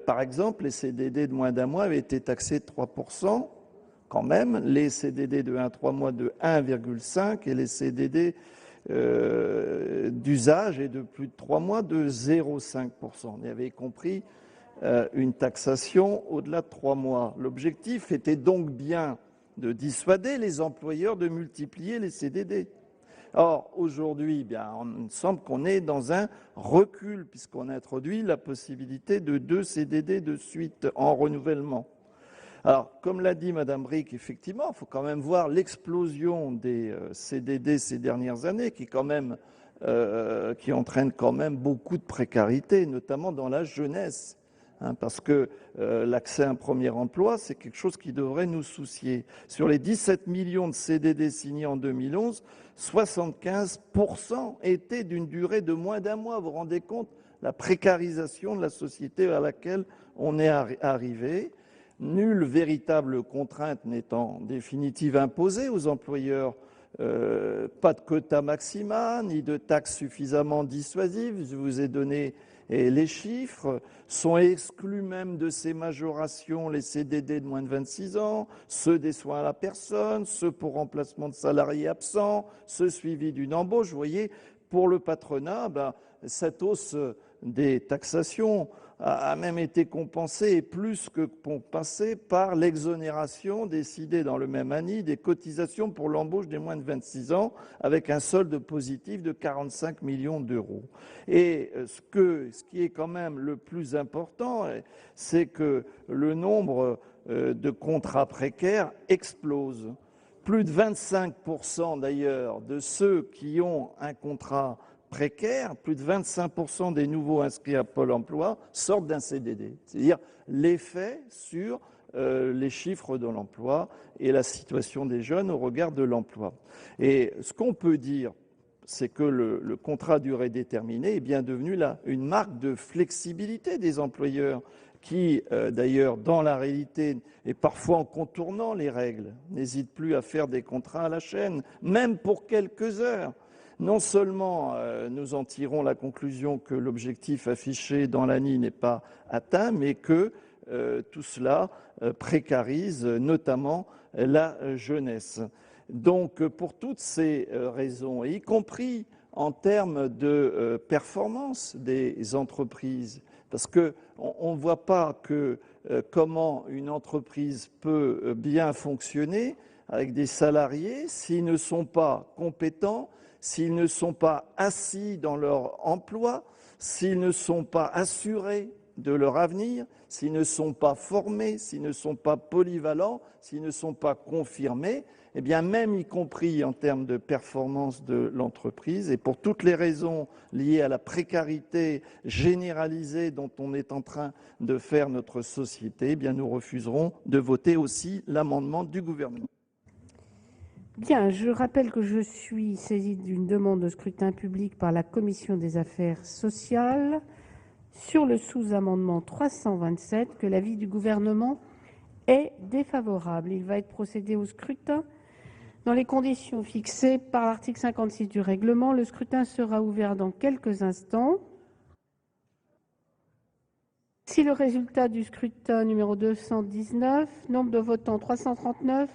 par exemple, les CDD de moins d'un mois avaient été taxés de 3%, quand même, les CDD de 1 à 3 mois de 1,5 et les CDD d'usage et de plus de 3 mois de 0,5%. On avait compris une taxation au-delà de 3 mois. L'objectif était donc bien de dissuader les employeurs de multiplier les CDD. Or, aujourd'hui, il semble qu'on est dans un recul puisqu'on a introduit la possibilité de 2 CDD de suite en renouvellement. Alors, comme l'a dit Madame Bricq, effectivement, il faut quand même voir l'explosion des CDD ces dernières années qui entraîne quand même beaucoup de précarité, notamment dans la jeunesse. Parce que l'accès à un premier emploi, c'est quelque chose qui devrait nous soucier. Sur les 17 millions de CDD signés en 2011, 75% étaient d'une durée de moins d'un mois. Vous vous rendez compte la précarisation de la société à laquelle on est arrivé. Nulle véritable contrainte n'est en définitive imposée aux employeurs. Pas de quota maxima, ni de taxes suffisamment dissuasives. Je vous ai donné les chiffres. Sont exclus même de ces majorations les CDD de moins de 26 ans, ceux des soins à la personne, ceux pour remplacement de salariés absents, ceux suivis d'une embauche. Vous voyez, pour le patronat, cette hausse des taxations a même été compensée et plus que compensée par l'exonération décidée dans le même année des cotisations pour l'embauche des moins de 26 ans avec un solde positif de 45 millions d'euros. Et ce qui est quand même le plus important, c'est que le nombre de contrats précaires explose. Plus de 25% d'ailleurs de ceux qui ont un contrat précaire, plus de 25% des nouveaux inscrits à Pôle emploi sortent d'un CDD. C'est-à-dire l'effet sur les chiffres de l'emploi et la situation des jeunes au regard de l'emploi. Et ce qu'on peut dire, c'est que le contrat à durée déterminée est bien devenu là une marque de flexibilité des employeurs qui, d'ailleurs, dans la réalité, et parfois en contournant les règles, n'hésitent plus à faire des contrats à la chaîne, même pour quelques heures. Non seulement nous en tirons la conclusion que l'objectif affiché dans l'ANI n'est pas atteint, mais que tout cela précarise notamment la jeunesse. Donc pour toutes ces raisons, y compris en termes de performance des entreprises, parce qu'on ne voit pas comment une entreprise peut bien fonctionner avec des salariés s'ils ne sont pas compétents, s'ils ne sont pas assis dans leur emploi, s'ils ne sont pas assurés de leur avenir, s'ils ne sont pas formés, s'ils ne sont pas polyvalents, s'ils ne sont pas confirmés, eh bien même y compris en termes de performance de l'entreprise, et pour toutes les raisons liées à la précarité généralisée dont on est en train de faire notre société, eh bien nous refuserons de voter aussi l'amendement du gouvernement. Bien, je rappelle que je suis saisie d'une demande de scrutin public par la Commission des affaires sociales sur le sous-amendement 327, que l'avis du gouvernement est défavorable. Il va être procédé au scrutin dans les conditions fixées par l'article 56 du règlement. Le scrutin sera ouvert dans quelques instants. Si le résultat du scrutin numéro 219, nombre de votants 339,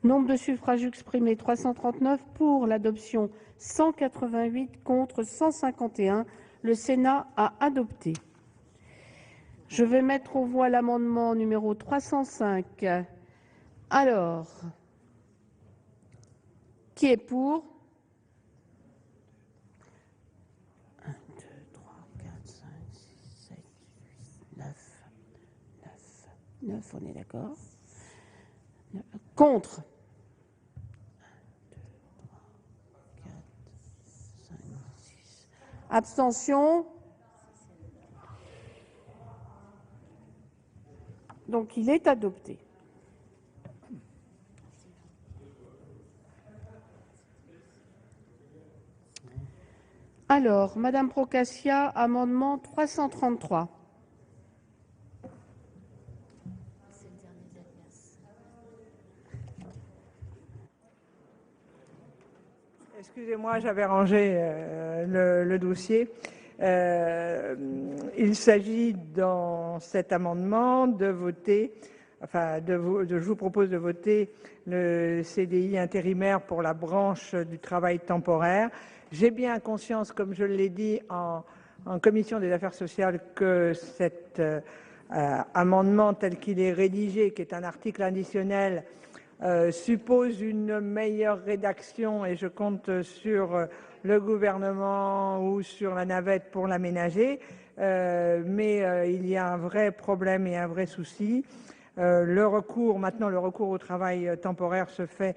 nombre de suffrages exprimés 339, pour l'adoption 188, contre 151, le Sénat a adopté. Je vais mettre aux voix l'amendement numéro 305. Alors, qui est pour? 1, 2, 3, 4, 5, 6, 7, 8, 9, on est d'accord. Contre? 1, 2, 3, 4, 5, 6. Abstention? Donc, il est adopté. Alors, Madame Procaccia, amendement 333. Excusez-moi, j'avais rangé le dossier. Il s'agit dans cet amendement de voter, je vous propose de voter le CDI intérimaire pour la branche du travail temporaire. J'ai bien conscience, comme je l'ai dit en commission des affaires sociales, que cet amendement tel qu'il est rédigé, qui est un article additionnel, suppose une meilleure rédaction, et je compte sur le gouvernement ou sur la navette pour l'aménager, mais il y a un vrai problème et un vrai souci. Maintenant, le recours au travail temporaire se fait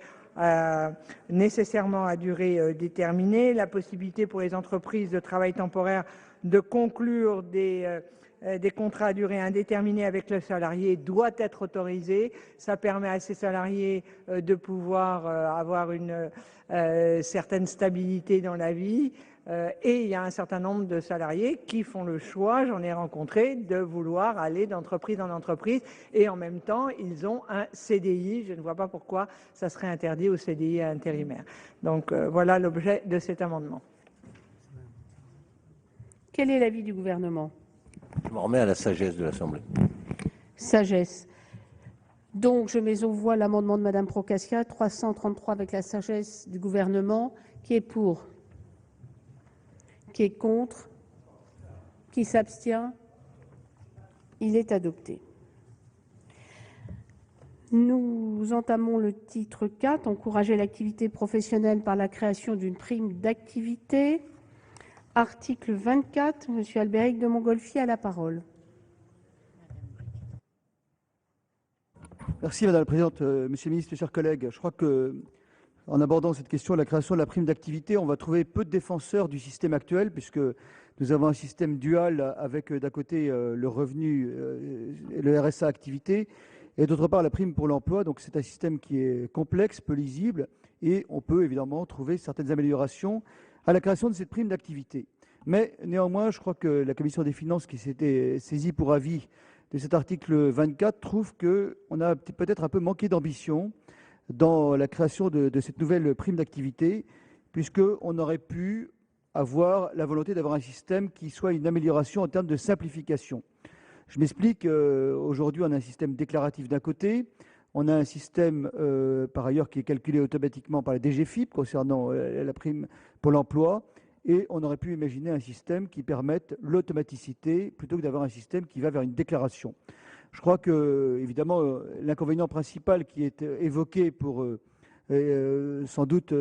nécessairement à durée déterminée. La possibilité pour les entreprises de travail temporaire de conclure des contrats à durée indéterminée avec le salarié doit être autorisée. Ça permet à ces salariés de pouvoir avoir une certaine stabilité dans la vie. Et il y a un certain nombre de salariés qui font le choix, j'en ai rencontré, de vouloir aller d'entreprise en entreprise, et en même temps, ils ont un CDI. Je ne vois pas pourquoi ça serait interdit au CDI intérimaire. Donc voilà l'objet de cet amendement. Quel est l'avis du gouvernement? Je m'en remets à la sagesse de l'Assemblée. Sagesse. Donc, je mets aux voix l'amendement de Madame Procaccia, 333 avec la sagesse du gouvernement. Qui est pour? Qui est contre? Qui s'abstient? Il est adopté. Nous entamons le titre 4, encourager l'activité professionnelle par la création d'une prime d'activité. Article 24, M. Albéric de Montgolfier a la parole. Merci Madame la Présidente. Monsieur le Ministre, mes chers collègues, je crois qu'en abordant cette question de la création de la prime d'activité, on va trouver peu de défenseurs du système actuel, puisque nous avons un système dual avec d'un côté le revenu et le RSA activité, et d'autre part la prime pour l'emploi. Donc c'est un système qui est complexe, peu lisible, et on peut évidemment trouver certaines améliorations à la création de cette prime d'activité. Mais néanmoins, je crois que la Commission des finances, qui s'était saisie pour avis de cet article 24, trouve qu'on a peut-être un peu manqué d'ambition dans la création de cette nouvelle prime d'activité, puisqu'on aurait pu avoir la volonté d'avoir un système qui soit une amélioration en termes de simplification. Je m'explique. Aujourd'hui, on a un système déclaratif d'un côté, on a un système par ailleurs qui est calculé automatiquement par la DGFiP concernant la prime pour l'emploi, et on aurait pu imaginer un système qui permette l'automaticité plutôt que d'avoir un système qui va vers une déclaration. Je crois que, évidemment, l'inconvénient principal qui est évoqué pour sans doute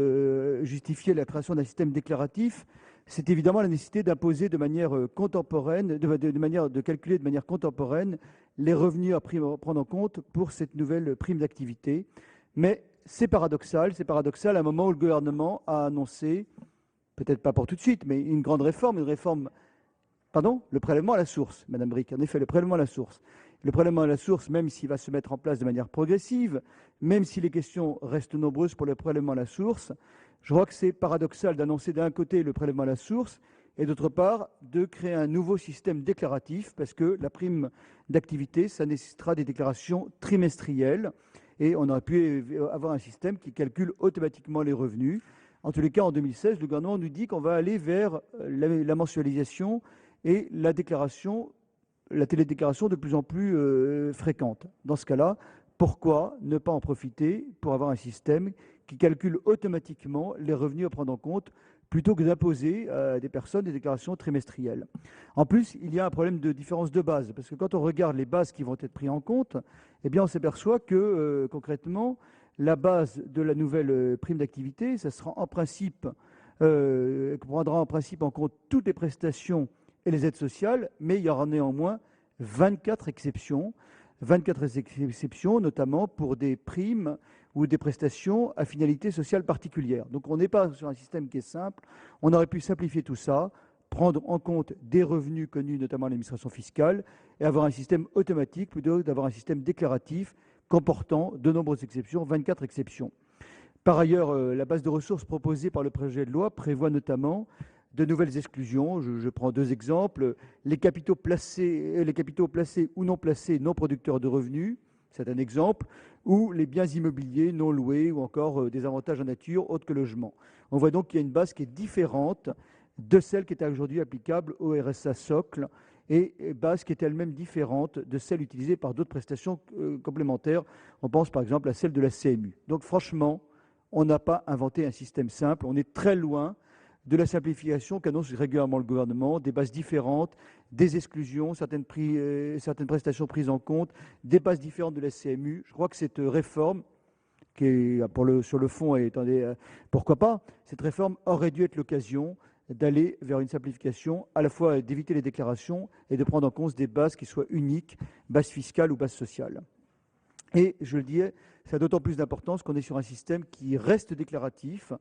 justifier la création d'un système déclaratif, c'est évidemment la nécessité d'imposer de manière contemporaine, de calculer de manière contemporaine les revenus à prendre en compte pour cette nouvelle prime d'activité. Mais c'est paradoxal à un moment où le gouvernement a annoncé, peut-être pas pour tout de suite, mais une grande réforme, pardon, le prélèvement à la source, Madame Bricq, en effet, le prélèvement à la source. Le prélèvement à la source, même s'il va se mettre en place de manière progressive, même si les questions restent nombreuses pour le prélèvement à la source, je crois que c'est paradoxal d'annoncer d'un côté le prélèvement à la source et d'autre part de créer un nouveau système déclaratif, parce que la prime d'activité, ça nécessitera des déclarations trimestrielles et on aurait pu avoir un système qui calcule automatiquement les revenus. En tous les cas, en 2016, le gouvernement nous dit qu'on va aller vers la mensualisation et la télédéclaration de plus en plus fréquente. Dans ce cas-là, pourquoi ne pas en profiter pour avoir un système qui calcule automatiquement les revenus à prendre en compte plutôt que d'imposer à des personnes des déclarations trimestrielles. En plus, il y a un problème de différence de base, parce que quand on regarde les bases qui vont être prises en compte, eh bien, on s'aperçoit que concrètement, la base de la nouvelle prime d'activité, ça sera en principe, prendra en principe en compte toutes les prestations et les aides sociales, mais il y aura néanmoins 24 exceptions, notamment pour des primes ou des prestations à finalité sociale particulière. Donc on n'est pas sur un système qui est simple, on aurait pu simplifier tout ça, prendre en compte des revenus connus, notamment à l'administration fiscale, et avoir un système automatique plutôt que d'avoir un système déclaratif comportant de nombreuses exceptions, 24 exceptions. Par ailleurs, la base de ressources proposée par le projet de loi prévoit notamment de nouvelles exclusions. Je prends deux exemples. Les capitaux placés ou non placés, non producteurs de revenus, c'est un exemple, ou les biens immobiliers non loués, ou encore des avantages en nature autres que logement. On voit donc qu'il y a une base qui est différente de celle qui est aujourd'hui applicable au RSA socle, et base qui est elle-même différente de celle utilisée par d'autres prestations complémentaires. On pense par exemple à celle de la CMU. Donc franchement, on n'a pas inventé un système simple, on est très loin de la simplification qu'annonce régulièrement le gouvernement, des bases différentes, des exclusions, certaines prestations prises en compte, des bases différentes de la CMU. Je crois que cette réforme, qui est, sur le fond, pourquoi pas, cette réforme aurait dû être l'occasion d'aller vers une simplification, à la fois d'éviter les déclarations et de prendre en compte des bases qui soient uniques, bases fiscales ou bases sociales. Et je le disais, ça a d'autant plus d'importance qu'on est sur un système qui reste déclaratif,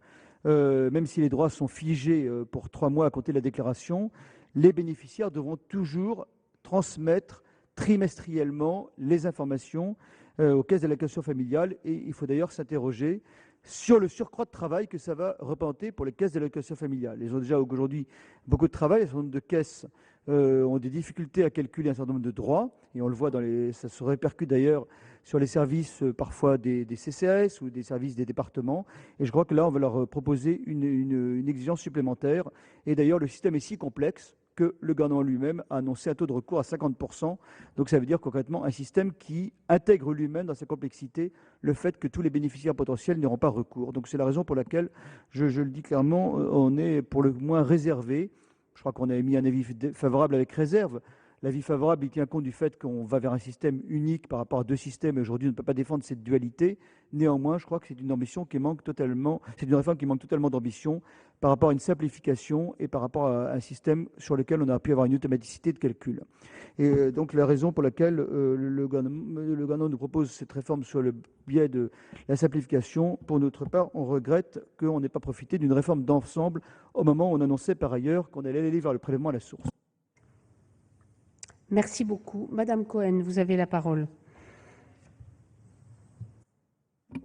même si les droits sont figés pour 3 mois à compter de la déclaration, les bénéficiaires devront toujours transmettre trimestriellement les informations aux caisses d'allocation familiale. Et il faut d'ailleurs s'interroger sur le surcroît de travail que ça va représenter pour les caisses d'allocation familiale. Elles ont déjà aujourd'hui beaucoup de travail, un certain nombre de caisses ont des difficultés à calculer un certain nombre de droits, et on le voit, ça se répercute d'ailleurs sur les services parfois des CCAS ou des services des départements, et je crois que là on va leur proposer une exigence supplémentaire, et d'ailleurs le système est si complexe que le gouvernement lui-même a annoncé un taux de recours à 50%, donc ça veut dire concrètement un système qui intègre lui-même dans sa complexité le fait que tous les bénéficiaires potentiels n'auront pas recours. Donc c'est la raison pour laquelle, je le dis clairement, on est pour le moins réservé. Je crois qu'on a émis un avis favorable avec réserve. L'avis favorable, il tient compte du fait qu'on va vers un système unique par rapport à 2 systèmes. Aujourd'hui, on ne peut pas défendre cette dualité. Néanmoins, je crois que c'est une ambition qui manque totalement. C'est une réforme qui manque totalement d'ambition par rapport à une simplification et par rapport à un système sur lequel on aurait pu avoir une automaticité de calcul. Et donc, la raison pour laquelle le gouvernement nous propose cette réforme sur le biais de la simplification, pour notre part, on regrette qu'on n'ait pas profité d'une réforme d'ensemble au moment où on annonçait par ailleurs qu'on allait aller vers le prélèvement à la source. Merci beaucoup. Madame Cohen, vous avez la parole.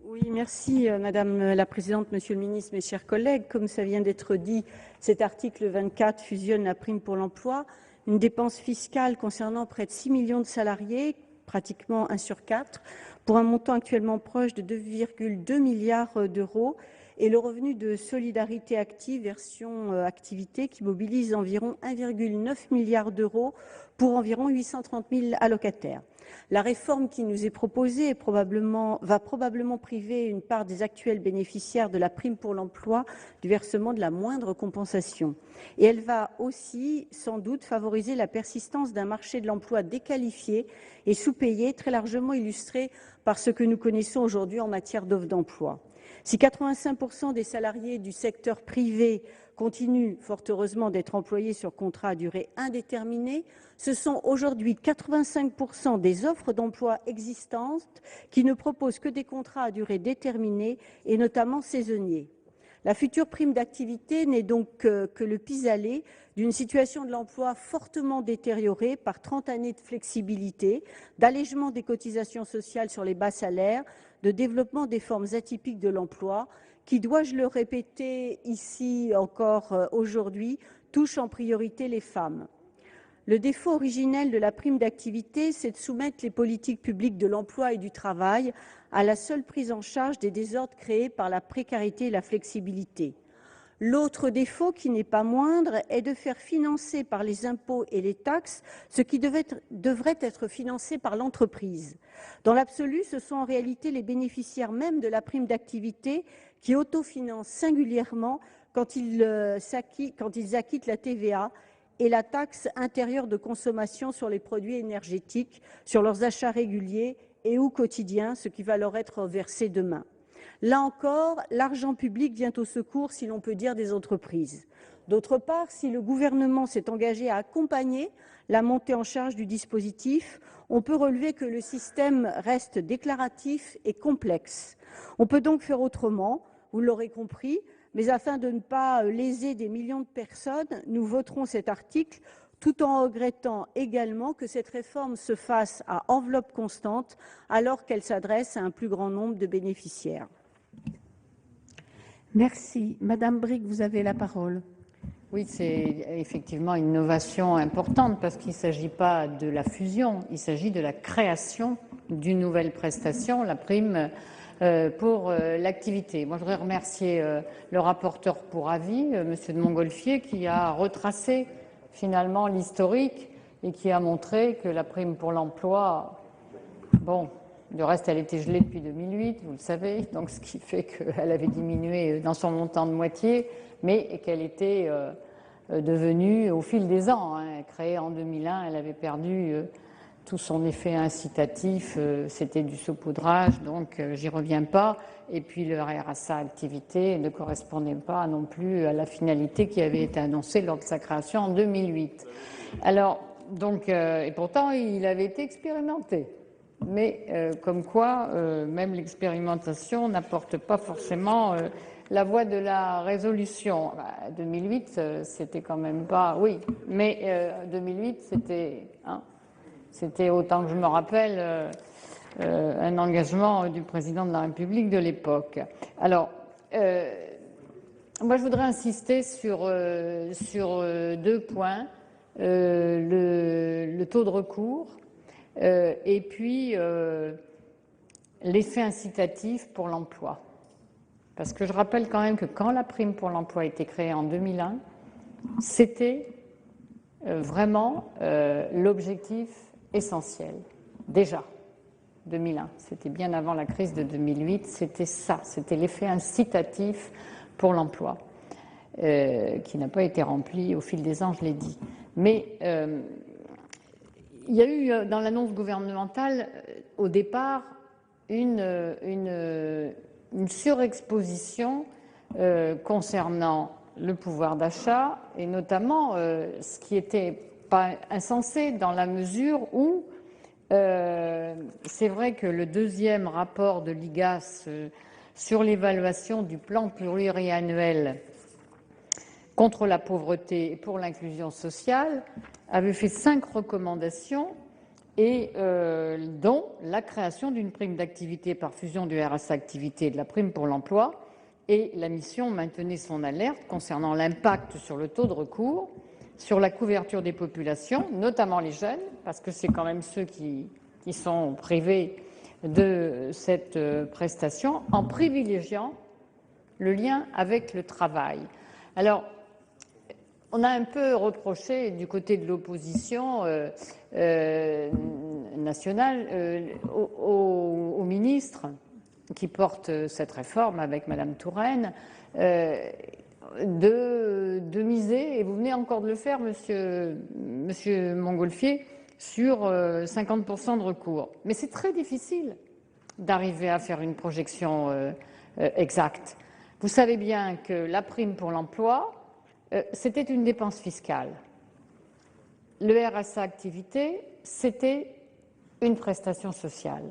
Oui, merci Madame la Présidente, Monsieur le Ministre, mes chers collègues. Comme ça vient d'être dit, cet article 24 fusionne la prime pour l'emploi, une dépense fiscale concernant près de 6 millions de salariés, pratiquement 1 sur 4, pour un montant actuellement proche de 2,2 milliards d'euros, et le revenu de solidarité active, version activité, qui mobilise environ 1,9 milliard d'euros pour environ 830 000 allocataires. La réforme qui nous est proposée va probablement priver une part des actuels bénéficiaires de la prime pour l'emploi du versement de la moindre compensation. Et elle va aussi, sans doute, favoriser la persistance d'un marché de l'emploi déqualifié et sous-payé, très largement illustré par ce que nous connaissons aujourd'hui en matière d'offres d'emploi. Si 85% des salariés du secteur privé continuent, fort heureusement, d'être employés sur contrat à durée indéterminée, ce sont aujourd'hui 85% des offres d'emploi existantes qui ne proposent que des contrats à durée déterminée et notamment saisonniers. La future prime d'activité n'est donc que le pis-aller d'une situation de l'emploi fortement détériorée par 30 années de flexibilité, d'allègement des cotisations sociales sur les bas salaires, de développement des formes atypiques de l'emploi, qui, dois-je le répéter ici encore aujourd'hui, touche en priorité les femmes. Le défaut originel de la prime d'activité, c'est de soumettre les politiques publiques de l'emploi et du travail à la seule prise en charge des désordres créés par la précarité et la flexibilité. L'autre défaut, qui n'est pas moindre, est de faire financer par les impôts et les taxes ce qui devrait être financé par l'entreprise. Dans l'absolu, ce sont en réalité les bénéficiaires même de la prime d'activité qui autofinancent singulièrement quand ils acquittent la TVA et la taxe intérieure de consommation sur les produits énergétiques, sur leurs achats réguliers et ou quotidiens, ce qui va leur être versé demain. Là encore, l'argent public vient au secours, si l'on peut dire, des entreprises. D'autre part, si le gouvernement s'est engagé à accompagner la montée en charge du dispositif, on peut relever que le système reste déclaratif et complexe. On peut donc faire autrement, vous l'aurez compris, mais afin de ne pas léser des millions de personnes, nous voterons cet article, tout en regrettant également que cette réforme se fasse à enveloppe constante, alors qu'elle s'adresse à un plus grand nombre de bénéficiaires. Merci. Madame Bricq, vous avez la parole. Oui, c'est effectivement une innovation importante parce qu'il ne s'agit pas de la fusion, il s'agit de la création d'une nouvelle prestation, la prime pour l'activité. Moi, je voudrais remercier le rapporteur pour avis, Monsieur de Montgolfier, qui a retracé finalement l'historique et qui a montré que la prime pour l'emploi, bon, du reste, elle était gelée depuis 2008, vous le savez, donc ce qui fait qu'elle avait diminué dans son montant de moitié, mais qu'elle était devenue au fil des ans. Créée en 2001, elle avait perdu tout son effet incitatif, c'était du saupoudrage, donc j'y reviens pas. Et puis le RSA activité ne correspondait pas non plus à la finalité qui avait été annoncée lors de sa création en 2008. Alors, donc, et pourtant, il avait été expérimenté. Mais comme quoi, même l'expérimentation n'apporte pas forcément la voie de la résolution. 2008, c'était quand même pas... Oui, mais 2008, c'était... C'était, autant que je me rappelle, un engagement du président de la République de l'époque. Alors, moi, je voudrais insister sur deux points. Le taux de recours et puis l'effet incitatif pour l'emploi. Parce que je rappelle quand même que quand la prime pour l'emploi a été créée en 2001, c'était vraiment l'objectif essentiel. Déjà, 2001, c'était bien avant la crise de 2008, c'était ça, c'était l'effet incitatif pour l'emploi, qui n'a pas été rempli au fil des ans, je l'ai dit. Mais il y a eu dans l'annonce gouvernementale, au départ, une surexposition concernant le pouvoir d'achat et notamment ce qui était pas insensé dans la mesure où c'est vrai que le deuxième rapport de l'IGAS sur l'évaluation du plan pluriannuel contre la pauvreté et pour l'inclusion sociale avait fait 5 recommandations et dont la création d'une prime d'activité par fusion du RSA activité et de la prime pour l'emploi, et la mission maintenait son alerte concernant l'impact sur le taux de recours, sur la couverture des populations, notamment les jeunes, parce que c'est quand même ceux qui sont privés de cette prestation, en privilégiant le lien avec le travail. Alors, on a un peu reproché du côté de l'opposition nationale au ministre qui porte cette réforme avec Madame Touraine de miser, et vous venez encore de le faire, Monsieur Montgolfier, sur 50% de recours. Mais c'est très difficile d'arriver à faire une projection exact. Vous savez bien que la prime pour l'emploi, c'était une dépense fiscale. Le RSA activité, c'était une prestation sociale.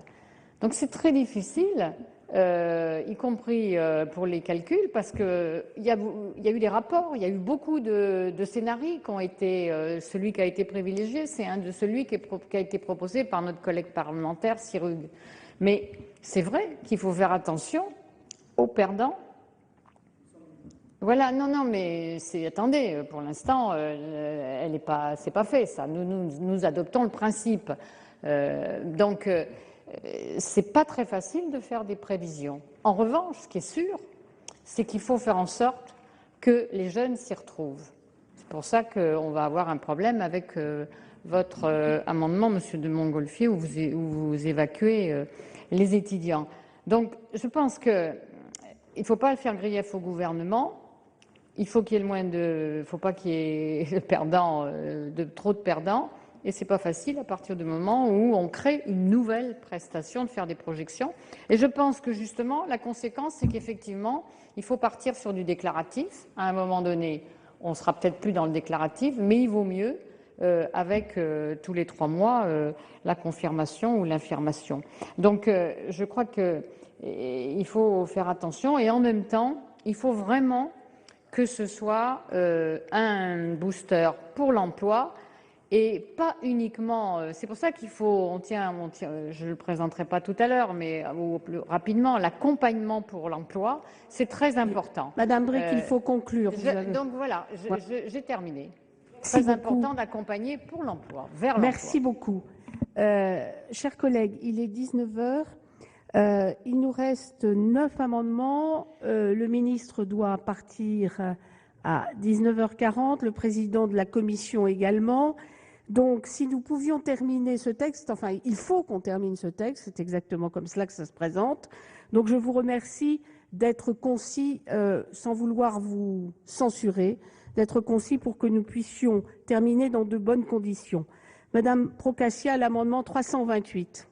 Donc c'est très difficile, y compris pour les calculs, parce qu'il y a eu des rapports, il y a eu beaucoup de scénarios qui ont été, celui qui a été privilégié, c'est un de celui qui a été proposé par notre collègue parlementaire Sirug. Mais c'est vrai qu'il faut faire attention aux perdants. Voilà, non, mais attendez, pour l'instant, c'est pas fait, ça. Nous adoptons le principe. Donc, c'est pas très facile de faire des prévisions. En revanche, ce qui est sûr, c'est qu'il faut faire en sorte que les jeunes s'y retrouvent. C'est pour ça qu'on va avoir un problème avec votre amendement, Monsieur de Montgolfier, où vous évacuez les étudiants. Donc, je pense qu'il ne faut pas faire grief au gouvernement. Il faut qu'il y ait faut pas qu'il y ait trop de perdants. Et c'est pas facile à partir du moment où on crée une nouvelle prestation, de faire des projections. Et je pense que justement, la conséquence, c'est qu'effectivement, il faut partir sur du déclaratif. À un moment donné, on sera peut-être plus dans le déclaratif, mais il vaut mieux avec tous les 3 mois la confirmation ou l'infirmation. Donc, je crois qu'il faut faire attention et en même temps, il faut vraiment que ce soit un booster pour l'emploi et pas uniquement. C'est pour ça qu'il faut, je ne le présenterai pas tout à l'heure, mais plus rapidement, l'accompagnement pour l'emploi, c'est très important. Madame Bricq, il faut conclure. Donc voilà, j'ai terminé. C'est très important d'accompagner pour l'emploi, vers l'emploi. Merci beaucoup. Chers collègues, il est 19 heures. Il nous reste 9 amendements. Le ministre doit partir à 19h40, le président de la commission également. Donc, si nous pouvions terminer ce texte, enfin, il faut qu'on termine ce texte, c'est exactement comme cela que ça se présente. Donc, je vous remercie d'être concis, sans vouloir vous censurer, d'être concis pour que nous puissions terminer dans de bonnes conditions. Madame Procaccia, l'amendement 328.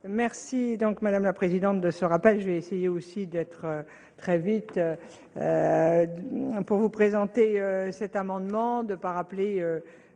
Merci donc Madame la Présidente de ce rappel. Je vais essayer aussi d'être très vite pour vous présenter cet amendement, de ne pas rappeler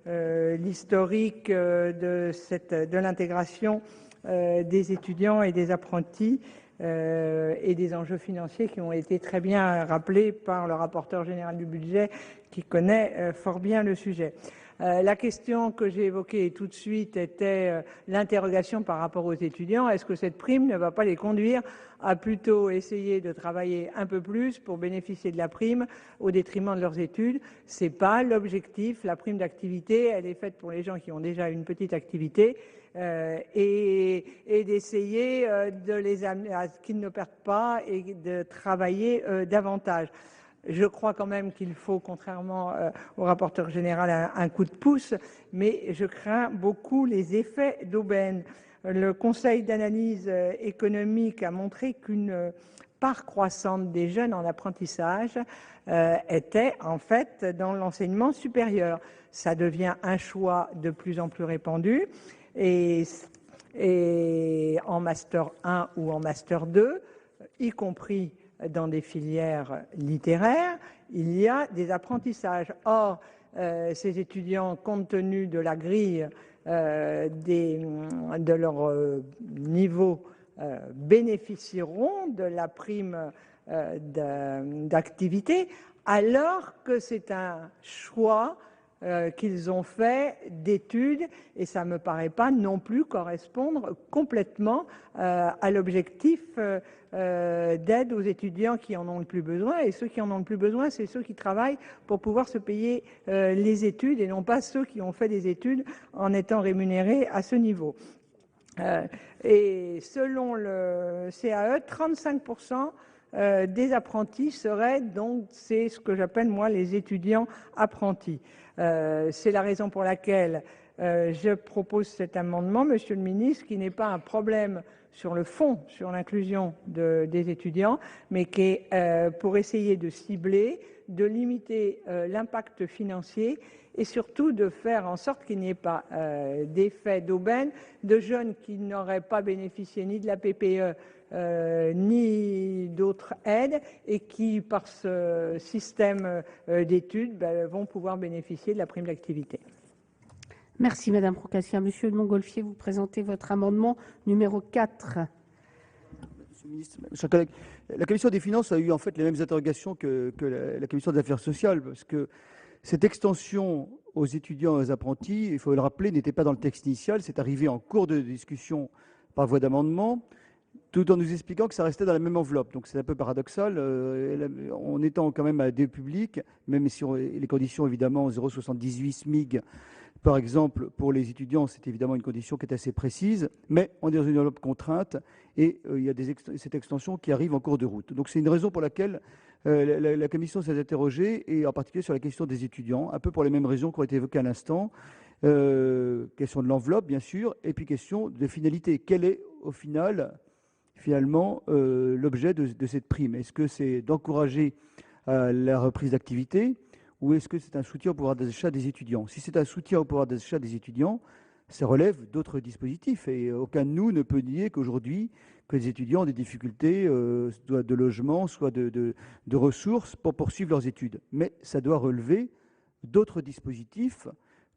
l'historique de l'intégration des étudiants et des apprentis et des enjeux financiers qui ont été très bien rappelés par le rapporteur général du budget qui connaît fort bien le sujet. La question que j'ai évoquée tout de suite était l'interrogation par rapport aux étudiants. Est-ce que cette prime ne va pas les conduire à plutôt essayer de travailler un peu plus pour bénéficier de la prime au détriment de leurs études? Ce n'est pas l'objectif. La prime d'activité, elle est faite pour les gens qui ont déjà une petite activité et d'essayer de les amener à ce qu'ils ne perdent pas et de travailler davantage. Je crois quand même qu'il faut, contrairement au rapporteur général, un coup de pouce, mais je crains beaucoup les effets d'aubaine. Le Conseil d'analyse économique a montré qu'une part croissante des jeunes en apprentissage était en fait dans l'enseignement supérieur. Ça devient un choix de plus en plus répandu et en Master 1 ou en Master 2, y compris dans des filières littéraires, il y a des apprentissages. Or, ces étudiants, compte tenu de la grille de leur niveau, bénéficieront de la prime d'activité, alors que c'est un choix qu'ils ont fait d'études, et ça ne me paraît pas non plus correspondre complètement à l'objectif d'aide aux étudiants qui en ont le plus besoin. Et ceux qui en ont le plus besoin, c'est ceux qui travaillent pour pouvoir se payer les études, et non pas ceux qui ont fait des études en étant rémunérés à ce niveau. Et selon le CAE, 35% des apprentis seraient donc, c'est ce que j'appelle moi les étudiants apprentis. C'est la raison pour laquelle je propose cet amendement, Monsieur le Ministre, qui n'est pas un problème sur le fond, sur l'inclusion des étudiants, mais qui est pour essayer de cibler, de limiter l'impact financier et surtout de faire en sorte qu'il n'y ait pas d'effet d'aubaine de jeunes qui n'auraient pas bénéficié ni de la PPE ni d'autres aides et qui, par ce système d'études, vont pouvoir bénéficier de la prime d'activité. Merci Madame Procaccia. Monsieur de Montgolfier, vous présentez votre amendement numéro 4. Monsieur le ministre, chers collègues, la Commission des finances a eu en fait les mêmes interrogations que la Commission des affaires sociales, parce que cette extension aux étudiants et aux apprentis, il faut le rappeler, n'était pas dans le texte initial, c'est arrivé en cours de discussion par voie d'amendement, tout en nous expliquant que ça restait dans la même enveloppe. Donc c'est un peu paradoxal, en étant quand même à des publics, même si les conditions évidemment 0,78 SMIG, par exemple, pour les étudiants, c'est évidemment une condition qui est assez précise, mais on est dans une enveloppe contrainte et il y a cette extension qui arrive en cours de route. Donc c'est une raison pour laquelle la Commission s'est interrogée, et en particulier sur la question des étudiants, un peu pour les mêmes raisons qui ont été évoquées à l'instant. Question de l'enveloppe, bien sûr, et puis question de finalité. Quel est, au final, finalement, l'objet de cette prime? Est-ce que c'est d'encourager la reprise d'activité, ou est-ce que c'est un soutien au pouvoir d'achat des étudiants? Si c'est un soutien au pouvoir d'achat des étudiants, ça relève d'autres dispositifs. Et aucun de nous ne peut nier qu'aujourd'hui, que les étudiants ont des difficultés, soit de logement, soit de ressources pour poursuivre leurs études. Mais ça doit relever d'autres dispositifs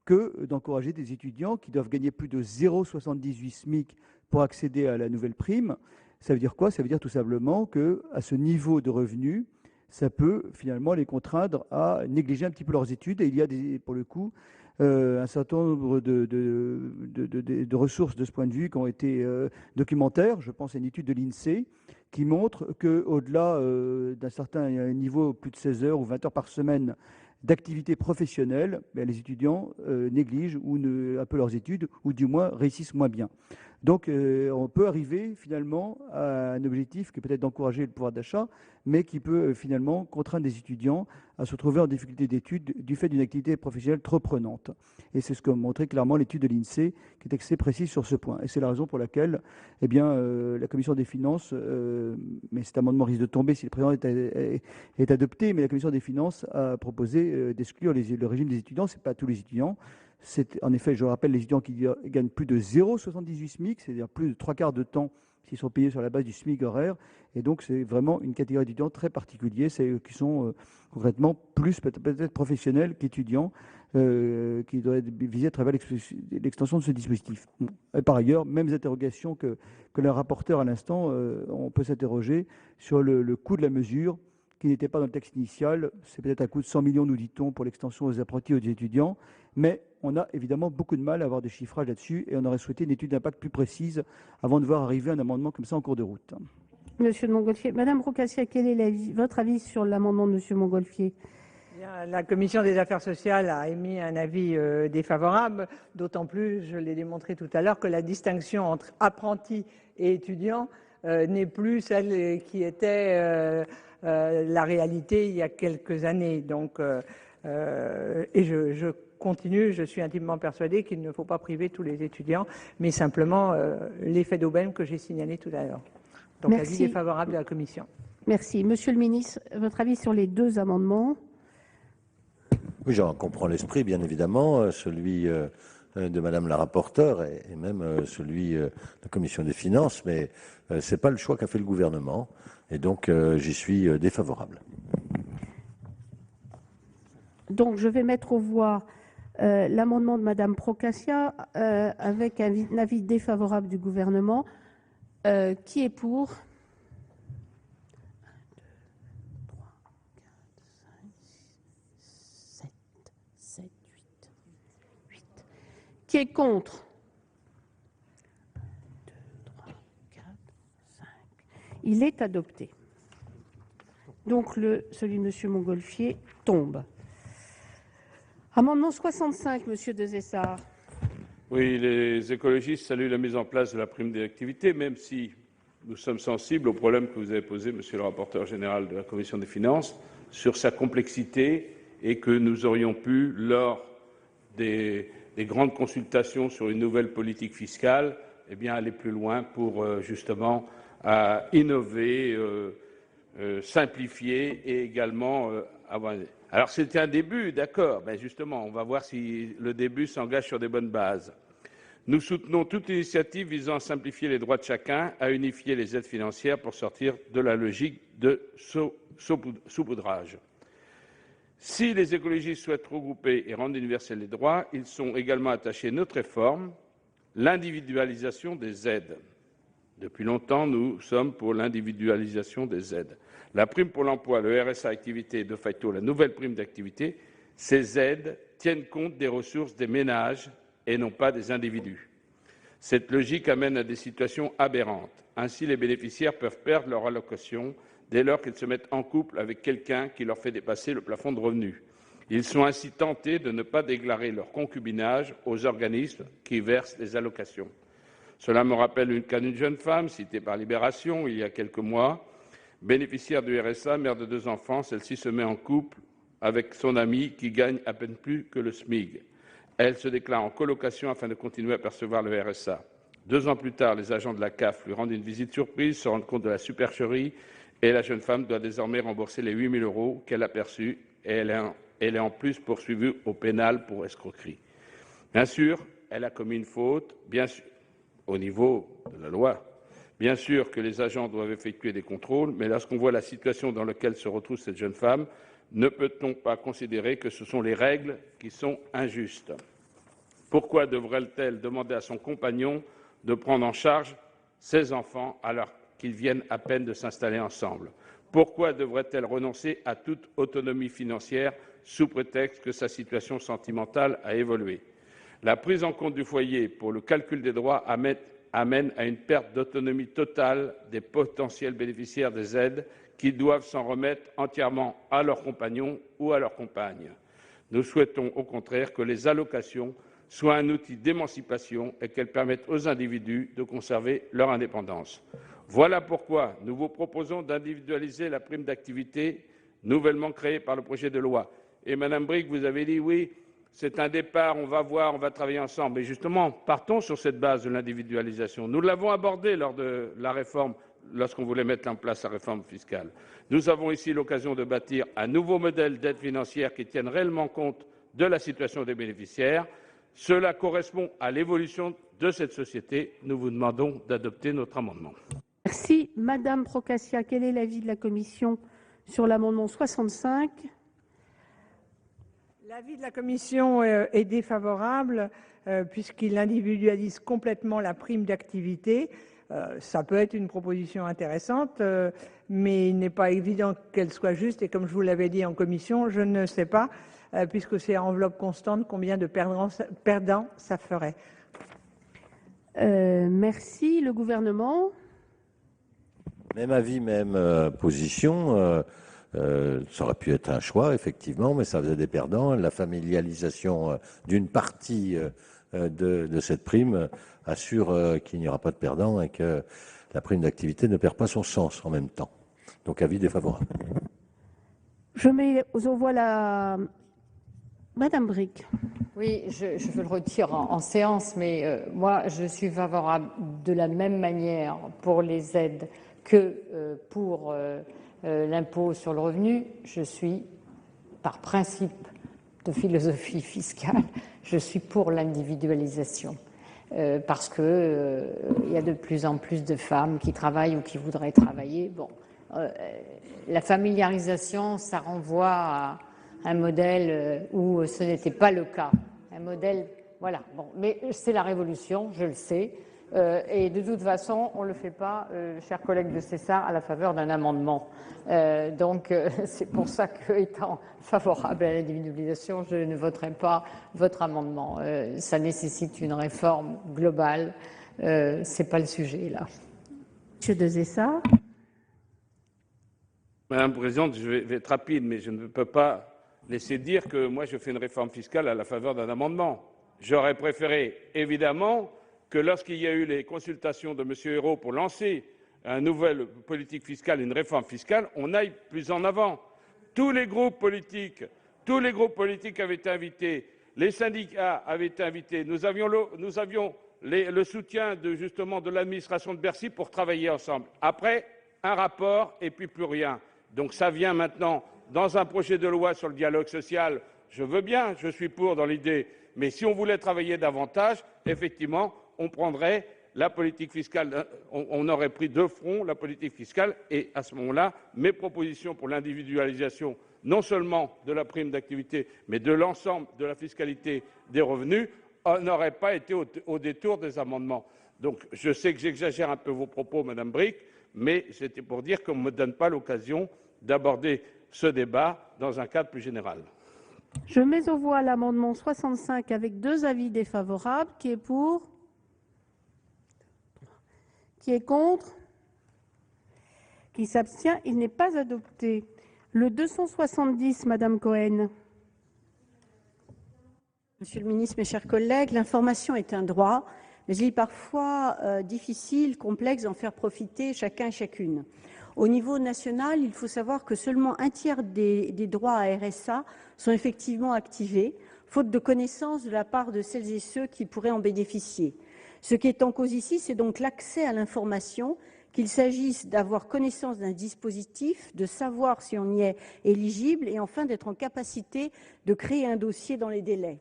que d'encourager des étudiants qui doivent gagner plus de 0,78 SMIC pour accéder à la nouvelle prime. Ça veut dire quoi? Ça veut dire tout simplement qu'à ce niveau de revenus, ça peut finalement les contraindre à négliger un petit peu leurs études. Et il y a pour le coup un certain nombre de ressources de ce point de vue qui ont été documentaires. Je pense à une étude de l'INSEE qui montre qu'au-delà d'un certain niveau, plus de 16 heures ou 20 heures par semaine d'activité professionnelle, les étudiants négligent un peu leurs études, ou du moins réussissent moins bien. Donc on peut arriver finalement à un objectif qui est peut-être d'encourager le pouvoir d'achat, mais qui peut finalement contraindre des étudiants à se retrouver en difficulté d'études du fait d'une activité professionnelle trop prenante. Et c'est ce que montrait clairement l'étude de l'INSEE, qui est assez précise sur ce point. Et c'est la raison pour laquelle la Commission des finances, mais cet amendement risque de tomber si le président est adopté, mais la Commission des finances a proposé d'exclure le régime des étudiants. Ce n'est pas tous les étudiants. C'est en effet, je rappelle, les étudiants qui gagnent plus de 0,78 SMIC, c'est-à-dire plus de 3/4 de temps s'ils sont payés sur la base du SMIC horaire. Et donc, c'est vraiment une catégorie d'étudiants très particulière, c'est qui sont concrètement plus peut-être professionnels qu'étudiants, qui doivent viser à travers l'extension de ce dispositif. Et par ailleurs, mêmes interrogations que le rapporteur à l'instant, on peut s'interroger sur le coût de la mesure, qui n'était pas dans le texte initial. C'est peut-être un coût de 100 millions, nous dit-on, pour l'extension aux apprentis et aux étudiants, mais on a évidemment beaucoup de mal à avoir des chiffrages là-dessus, et on aurait souhaité une étude d'impact plus précise avant de voir arriver un amendement comme ça en cours de route. Monsieur de Montgolfier. Madame Procaccia, quel est votre avis sur l'amendement de Monsieur Montgolfier? La Commission des affaires sociales a émis un avis défavorable, d'autant plus, je l'ai démontré tout à l'heure, que la distinction entre apprentis et étudiants n'est plus celle qui était la réalité il y a quelques années. Donc, et je continue, je suis intimement persuadée qu'il ne faut pas priver tous les étudiants, mais simplement l'effet d'aubaine que j'ai signalé tout à l'heure. Donc, avis défavorable de la Commission. Merci. Monsieur le ministre, votre avis sur les deux amendements? Oui, j'en comprends l'esprit, bien évidemment, celui de Madame la rapporteure et même celui de la Commission des finances, mais ce n'est pas le choix qu'a fait le gouvernement, et donc j'y suis défavorable. Donc, je vais mettre aux voix l'amendement de Madame Procaccia avec un avis défavorable du gouvernement. Qui est pour? 8. Qui est contre? 1, 2, 3, 4, 5. Il est adopté. Donc, celui de M. Montgolfier tombe. Amendement 65, M. Desessard. Oui, les écologistes saluent la mise en place de la prime d'activité, même si nous sommes sensibles au problème que vous avez posé, Monsieur le rapporteur général de la Commission des finances, sur sa complexité, et que nous aurions pu, lors des grandes consultations sur une nouvelle politique fiscale, aller plus loin pour justement innover, simplifier et également avoir. Alors c'était un début, d'accord, mais justement, on va voir si le début s'engage sur des bonnes bases. Nous soutenons toute initiative visant à simplifier les droits de chacun, à unifier les aides financières pour sortir de la logique de saupoudrage. Si les écologistes souhaitent regrouper et rendre universels les droits, ils sont également attachés à notre réforme, l'individualisation des aides. Depuis longtemps, nous sommes pour l'individualisation des aides. La prime pour l'emploi, le RSA activité et de facto la nouvelle prime d'activité, ces aides tiennent compte des ressources des ménages et non pas des individus. Cette logique amène à des situations aberrantes. Ainsi, les bénéficiaires peuvent perdre leur allocation dès lors qu'ils se mettent en couple avec quelqu'un qui leur fait dépasser le plafond de revenus. Ils sont ainsi tentés de ne pas déclarer leur concubinage aux organismes qui versent les allocations. Cela me rappelle le cas d'une jeune femme citée par Libération il y a quelques mois. Bénéficiaire du RSA, mère de 2 enfants, celle-ci se met en couple avec son ami qui gagne à peine plus que le SMIC. Elle se déclare en colocation afin de continuer à percevoir le RSA. 2 ans plus tard, les agents de la CAF lui rendent une visite surprise, se rendent compte de la supercherie et la jeune femme doit désormais rembourser les 8 000 € qu'elle a perçus et elle est en plus poursuivie au pénal pour escroquerie. Bien sûr, elle a commis une faute, bien sûr, au niveau de la loi. Bien sûr que les agents doivent effectuer des contrôles, mais lorsqu'on voit la situation dans laquelle se retrouve cette jeune femme, ne peut-on pas considérer que ce sont les règles qui sont injustes? Pourquoi devrait-elle demander à son compagnon de prendre en charge ses enfants alors qu'ils viennent à peine de s'installer ensemble? Pourquoi devrait-elle renoncer à toute autonomie financière sous prétexte que sa situation sentimentale a évolué? La prise en compte du foyer pour le calcul des droits amène à une perte d'autonomie totale des potentiels bénéficiaires des aides qui doivent s'en remettre entièrement à leurs compagnons ou à leurs compagnes. Nous souhaitons au contraire que les allocations soient un outil d'émancipation et qu'elles permettent aux individus de conserver leur indépendance. Voilà pourquoi nous vous proposons d'individualiser la prime d'activité nouvellement créée par le projet de loi. Et Madame Bricq, vous avez dit oui, c'est un départ, on va voir, on va travailler ensemble. Mais justement, partons sur cette base de l'individualisation. Nous l'avons abordé lors de la réforme, lorsqu'on voulait mettre en place la réforme fiscale. Nous avons ici l'occasion de bâtir un nouveau modèle d'aide financière qui tienne réellement compte de la situation des bénéficiaires. Cela correspond à l'évolution de cette société. Nous vous demandons d'adopter notre amendement. Merci. Madame Procaccia, quel est l'avis de la commission sur l'amendement 65 ? L'avis de la commission est défavorable puisqu'il individualise complètement la prime d'activité. Ça peut être une proposition intéressante, mais il n'est pas évident qu'elle soit juste. Et comme je vous l'avais dit en commission, je ne sais pas, puisque c'est à enveloppe constante, combien de perdants ça ferait. Merci. Le gouvernement ? Même avis, même position. Ça aurait pu être un choix, effectivement, mais ça faisait des perdants. La familialisation d'une partie de cette prime assure qu'il n'y aura pas de perdants et que la prime d'activité ne perd pas son sens en même temps. Donc, avis défavorable. Je mets aux voix la... Madame Bricq. Oui, je veux le retirer en séance, mais moi, je suis favorable de la même manière pour les aides que pour l'impôt sur le revenu. Je suis, par principe de philosophie fiscale, je suis pour l'individualisation. Parce que il y a de plus en plus de femmes qui travaillent ou qui voudraient travailler. Bon, la familiarisation, ça renvoie à un modèle où ce n'était pas le cas. Un modèle, voilà. Bon, mais c'est la révolution, je le sais. Et de toute façon, on ne le fait pas, chers collègues de César, à la faveur d'un amendement. Donc, c'est pour ça qu'étant favorable à l'individualisation, je ne voterai pas votre amendement. Ça nécessite une réforme globale. Ce n'est pas le sujet, là. Monsieur de César. Madame la Présidente, je vais être rapide, mais je ne peux pas laisser dire que moi, je fais une réforme fiscale à la faveur d'un amendement. J'aurais préféré, évidemment, que lorsqu'il y a eu les consultations de M. Ayrault pour lancer une nouvelle politique fiscale, une réforme fiscale, on aille plus en avant. Tous les groupes politiques avaient été invités, les syndicats avaient été invités. Nous avions le soutien justement de l'administration de Bercy pour travailler ensemble. Après, un rapport et puis plus rien. Donc ça vient maintenant dans un projet de loi sur le dialogue social. Je veux bien, je suis pour dans l'idée, mais si on voulait travailler davantage, effectivement, on prendrait la politique fiscale, on aurait pris de front la politique fiscale, et à ce moment-là, mes propositions pour l'individualisation non seulement de la prime d'activité, mais de l'ensemble de la fiscalité des revenus, n'auraient pas été au détour des amendements. Donc je sais que j'exagère un peu vos propos, Madame Bricq, mais c'était pour dire qu'on ne me donne pas l'occasion d'aborder ce débat dans un cadre plus général. Je mets aux voix l'amendement 65 avec 2 avis défavorables. Qui est pour? Qui est contre? Qui s'abstient? Il n'est pas adopté. Le 270, Madame Cohen. Monsieur le ministre, mes chers collègues, l'information est un droit, mais il est parfois difficile, complexe d'en faire profiter chacun et chacune. Au niveau national, il faut savoir que seulement un tiers des droits à RSA sont effectivement activés, faute de connaissance de la part de celles et ceux qui pourraient en bénéficier. Ce qui est en cause ici, c'est donc l'accès à l'information, qu'il s'agisse d'avoir connaissance d'un dispositif, de savoir si on y est éligible et enfin d'être en capacité de créer un dossier dans les délais.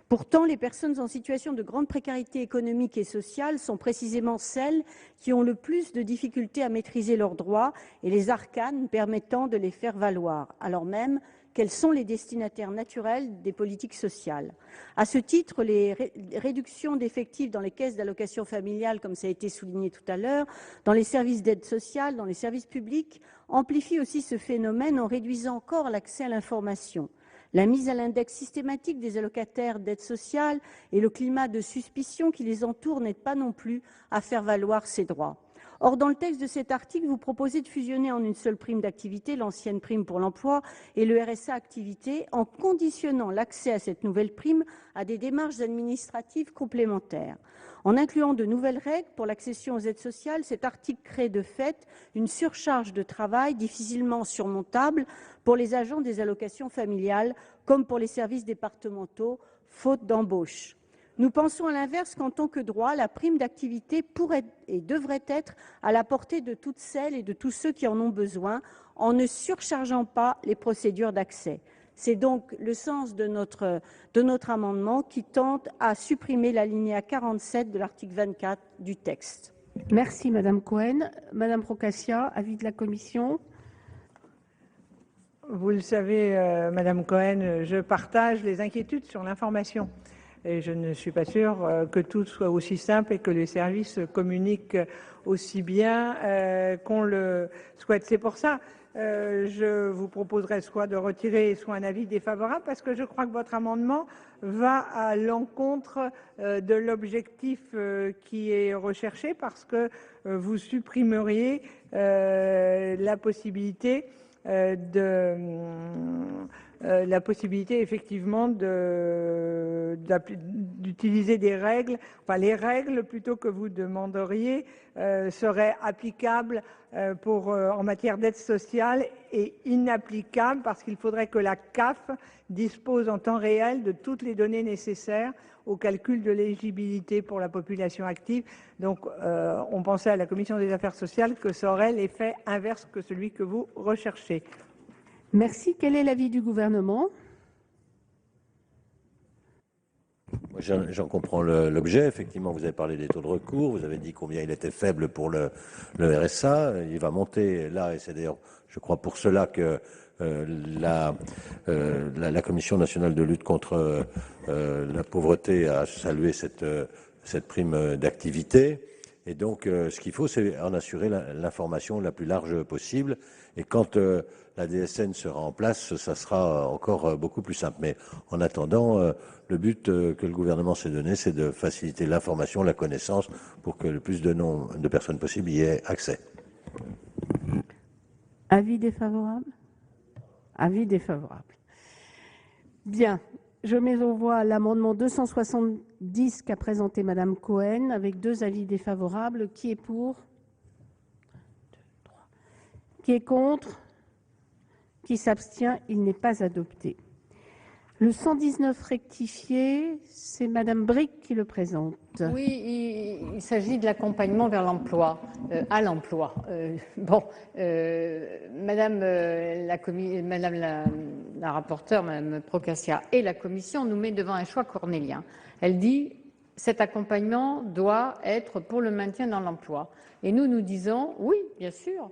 Pourtant, les personnes en situation de grande précarité économique et sociale sont précisément celles qui ont le plus de difficultés à maîtriser leurs droits et les arcanes permettant de les faire valoir, alors même qu'elles sont les destinataires naturels des politiques sociales. À ce titre, les réductions d'effectifs dans les caisses d'allocation familiale, comme ça a été souligné tout à l'heure, dans les services d'aide sociale, dans les services publics, amplifient aussi ce phénomène en réduisant encore l'accès à l'information. La mise à l'index systématique des allocataires d'aide sociale et le climat de suspicion qui les entoure n'aident pas non plus à faire valoir ces droits. Or, dans le texte de cet article, vous proposez de fusionner en une seule prime d'activité l'ancienne prime pour l'emploi et le RSA activité en conditionnant l'accès à cette nouvelle prime à des démarches administratives complémentaires. En incluant de nouvelles règles pour l'accession aux aides sociales, cet article crée de fait une surcharge de travail difficilement surmontable pour les agents des allocations familiales comme pour les services départementaux, faute d'embauche. Nous pensons à l'inverse qu'en tant que droit, la prime d'activité pourrait et devrait être à la portée de toutes celles et de tous ceux qui en ont besoin, en ne surchargeant pas les procédures d'accès. C'est donc le sens de notre amendement qui tente à supprimer l'alinéa 47 de l'article 24 du texte. Merci Madame Cohen. Madame Procaccia, avis de la commission. Vous le savez, Madame Cohen, je partage les inquiétudes sur l'information. Et je ne suis pas sûre que tout soit aussi simple et que les services communiquent aussi bien qu'on le souhaite. C'est pour ça je vous proposerai soit de retirer, soit un avis défavorable, parce que je crois que votre amendement va à l'encontre de l'objectif qui est recherché, parce que vous supprimeriez la possibilité effectivement d'utiliser des règles, enfin les règles plutôt que vous demanderiez seraient applicables en matière d'aide sociale et inapplicables parce qu'il faudrait que la CAF dispose en temps réel de toutes les données nécessaires au calcul de l'éligibilité pour la population active. Donc, on pensait à la Commission des affaires sociales que ça aurait l'effet inverse que celui que vous recherchez. Merci. Quel est l'avis du gouvernement? J'en comprends l'objet. Effectivement, vous avez parlé des taux de recours, vous avez dit combien il était faible pour le RSA. Il va monter là, et c'est d'ailleurs, je crois, pour cela que la Commission nationale de lutte contre la pauvreté a salué cette prime d'activité. Et donc, ce qu'il faut, c'est en assurer l'information la plus large possible. Et quand la DSN sera en place, ça sera encore beaucoup plus simple. Mais en attendant, le but que le gouvernement s'est donné, c'est de faciliter l'information, la connaissance, pour que le plus de nombre de personnes possible y aient accès. Avis défavorable? Avis défavorable. Bien. Je mets aux voix l'amendement 270 qu'a présenté Madame Cohen avec 2 avis défavorables. Qui est pour? Qui est contre? Qui s'abstient? Il n'est pas adopté. Le 119 rectifié, c'est Madame Bricq qui le présente. Oui, il s'agit de l'accompagnement vers l'emploi, à l'emploi. Madame la rapporteure, Madame Procaccia, et la Commission nous met devant un choix cornélien. Elle dit cet accompagnement doit être pour le maintien dans l'emploi. Et nous disons oui, bien sûr,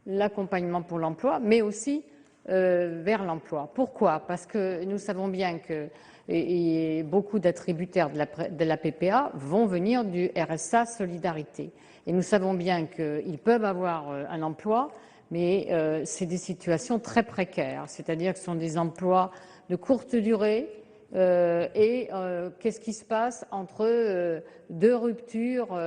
l'accompagnement pour l'emploi, mais aussi vers l'emploi. Pourquoi? Parce que nous savons bien que beaucoup d'attributaires de la PPA vont venir du RSA Solidarité. Et nous savons bien qu'ils peuvent avoir un emploi, mais c'est des situations très précaires, c'est-à-dire que ce sont des emplois de courte durée. Qu'est-ce qui se passe entre deux ruptures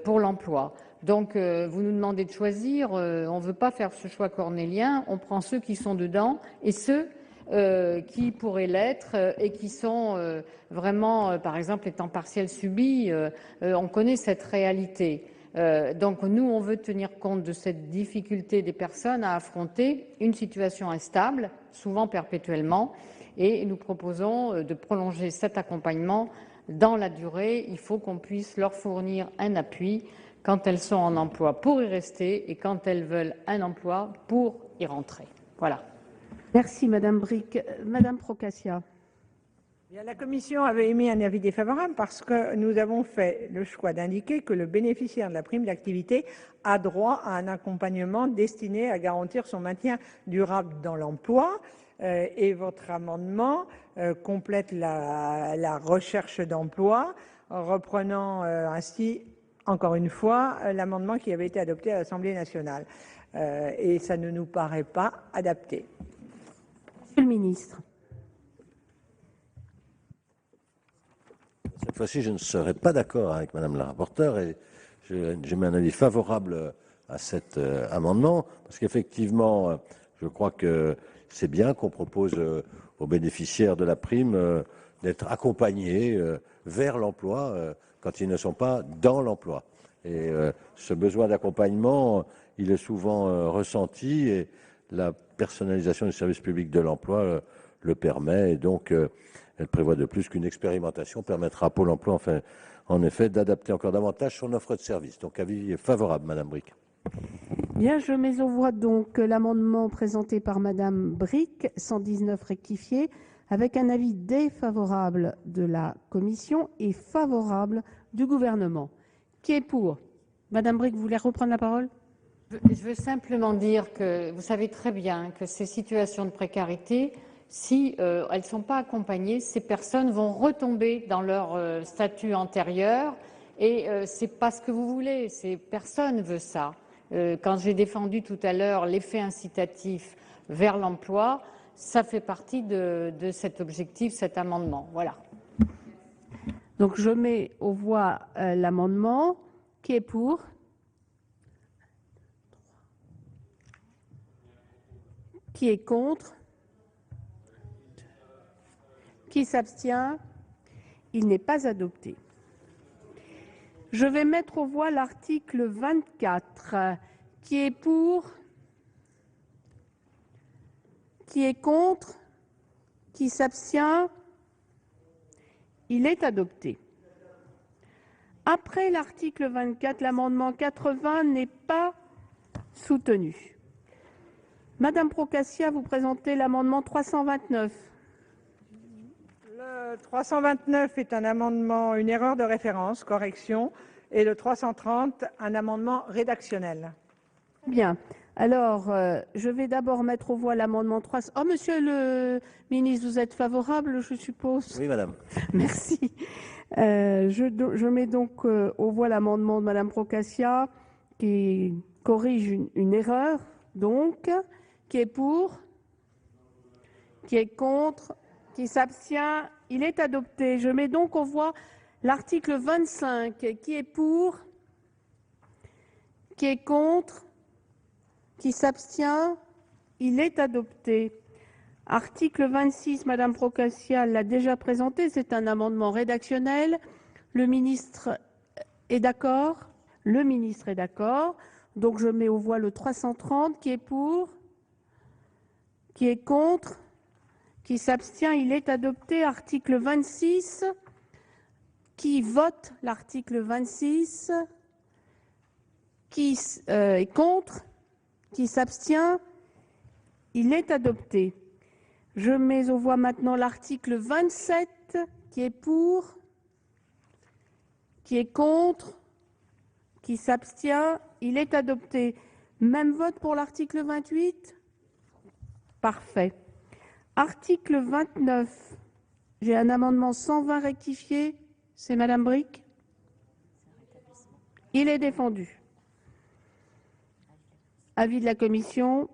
pour l'emploi? Donc, vous nous demandez de choisir. On ne veut pas faire ce choix cornélien. On prend ceux qui sont dedans et ceux qui pourraient l'être et qui sont vraiment, par exemple, les temps partiels subis. On connaît cette réalité. Donc, nous, on veut tenir compte de cette difficulté des personnes à affronter une situation instable, souvent perpétuellement, et nous proposons de prolonger cet accompagnement dans la durée. Il faut qu'on puisse leur fournir un appui quand elles sont en emploi pour y rester et quand elles veulent un emploi pour y rentrer. Voilà. Merci Madame Bricq. Madame Procaccia. La Commission avait émis un avis défavorable parce que nous avons fait le choix d'indiquer que le bénéficiaire de la prime d'activité a droit à un accompagnement destiné à garantir son maintien durable dans l'emploi. Et votre amendement complète la recherche d'emploi, reprenant ainsi, encore une fois, l'amendement qui avait été adopté à l'Assemblée nationale. Et ça ne nous paraît pas adapté. Monsieur le ministre. Cette fois-ci, je ne serai pas d'accord avec Madame la rapporteure et j'ai mis un avis favorable à cet amendement parce qu'effectivement, je crois que c'est bien qu'on propose aux bénéficiaires de la prime d'être accompagnés vers l'emploi quand ils ne sont pas dans l'emploi. Et ce besoin d'accompagnement, il est souvent ressenti et la personnalisation du service public de l'emploi le permet. Et donc, elle prévoit de plus qu'une expérimentation permettra à Pôle emploi, enfin, en effet, d'adapter encore davantage son offre de service. Donc, avis favorable, Madame Bricq. Bien, je mets aux voix donc l'amendement présenté par Madame Bricq, 119 rectifié, avec un avis défavorable de la Commission et favorable du Gouvernement. Qui est pour? Madame Bricq, vous voulez reprendre la parole? Je veux simplement dire que vous savez très bien que ces situations de précarité, si elles ne sont pas accompagnées, ces personnes vont retomber dans leur statut antérieur et c'est pas ce que vous voulez. Personne ne veut ça. Quand j'ai défendu tout à l'heure l'effet incitatif vers l'emploi, ça fait partie de cet objectif, cet amendement. Voilà. Donc je mets aux voix l'amendement. Qui est pour? Qui est contre? Qui s'abstient? Il n'est pas adopté. Je vais mettre aux voix l'article 24. Qui est pour? Qui est contre? Qui s'abstient? Il est adopté. Après l'article 24, l'amendement 80 n'est pas soutenu. Madame Procaccia, vous présentez l'amendement 329. Le 329 est un amendement, une erreur de référence, correction, et le 330, un amendement rédactionnel. Bien. Alors, je vais d'abord mettre aux voix l'amendement 300. Oh, monsieur le ministre, vous êtes favorable, je suppose? Oui, madame. Merci. Je mets donc aux voix l'amendement de Madame Procaccia qui corrige une erreur. Donc, qui est pour? Qui est contre? Qui s'abstient? Il est adopté. Je mets donc aux voix l'article 25. Qui est pour? Qui est contre? Qui s'abstient? Il est adopté. Article 26, Madame Procaccia l'a déjà présenté, c'est un amendement rédactionnel. Le ministre est d'accord? Le ministre est d'accord. Donc je mets aux voix le 330. Qui est pour? Qui est contre? Qui s'abstient? Il est adopté. Article 26. Qui vote l'article 26? Qui est contre? Qui s'abstient? Il est adopté. Je mets aux voix maintenant l'article 27. Qui est pour? Qui est contre? Qui s'abstient? Il est adopté. Même vote pour l'article 28? Parfait. Article 29. J'ai un amendement 120 rectifié. C'est Madame Bricq. Il est défendu. Avis de la commission.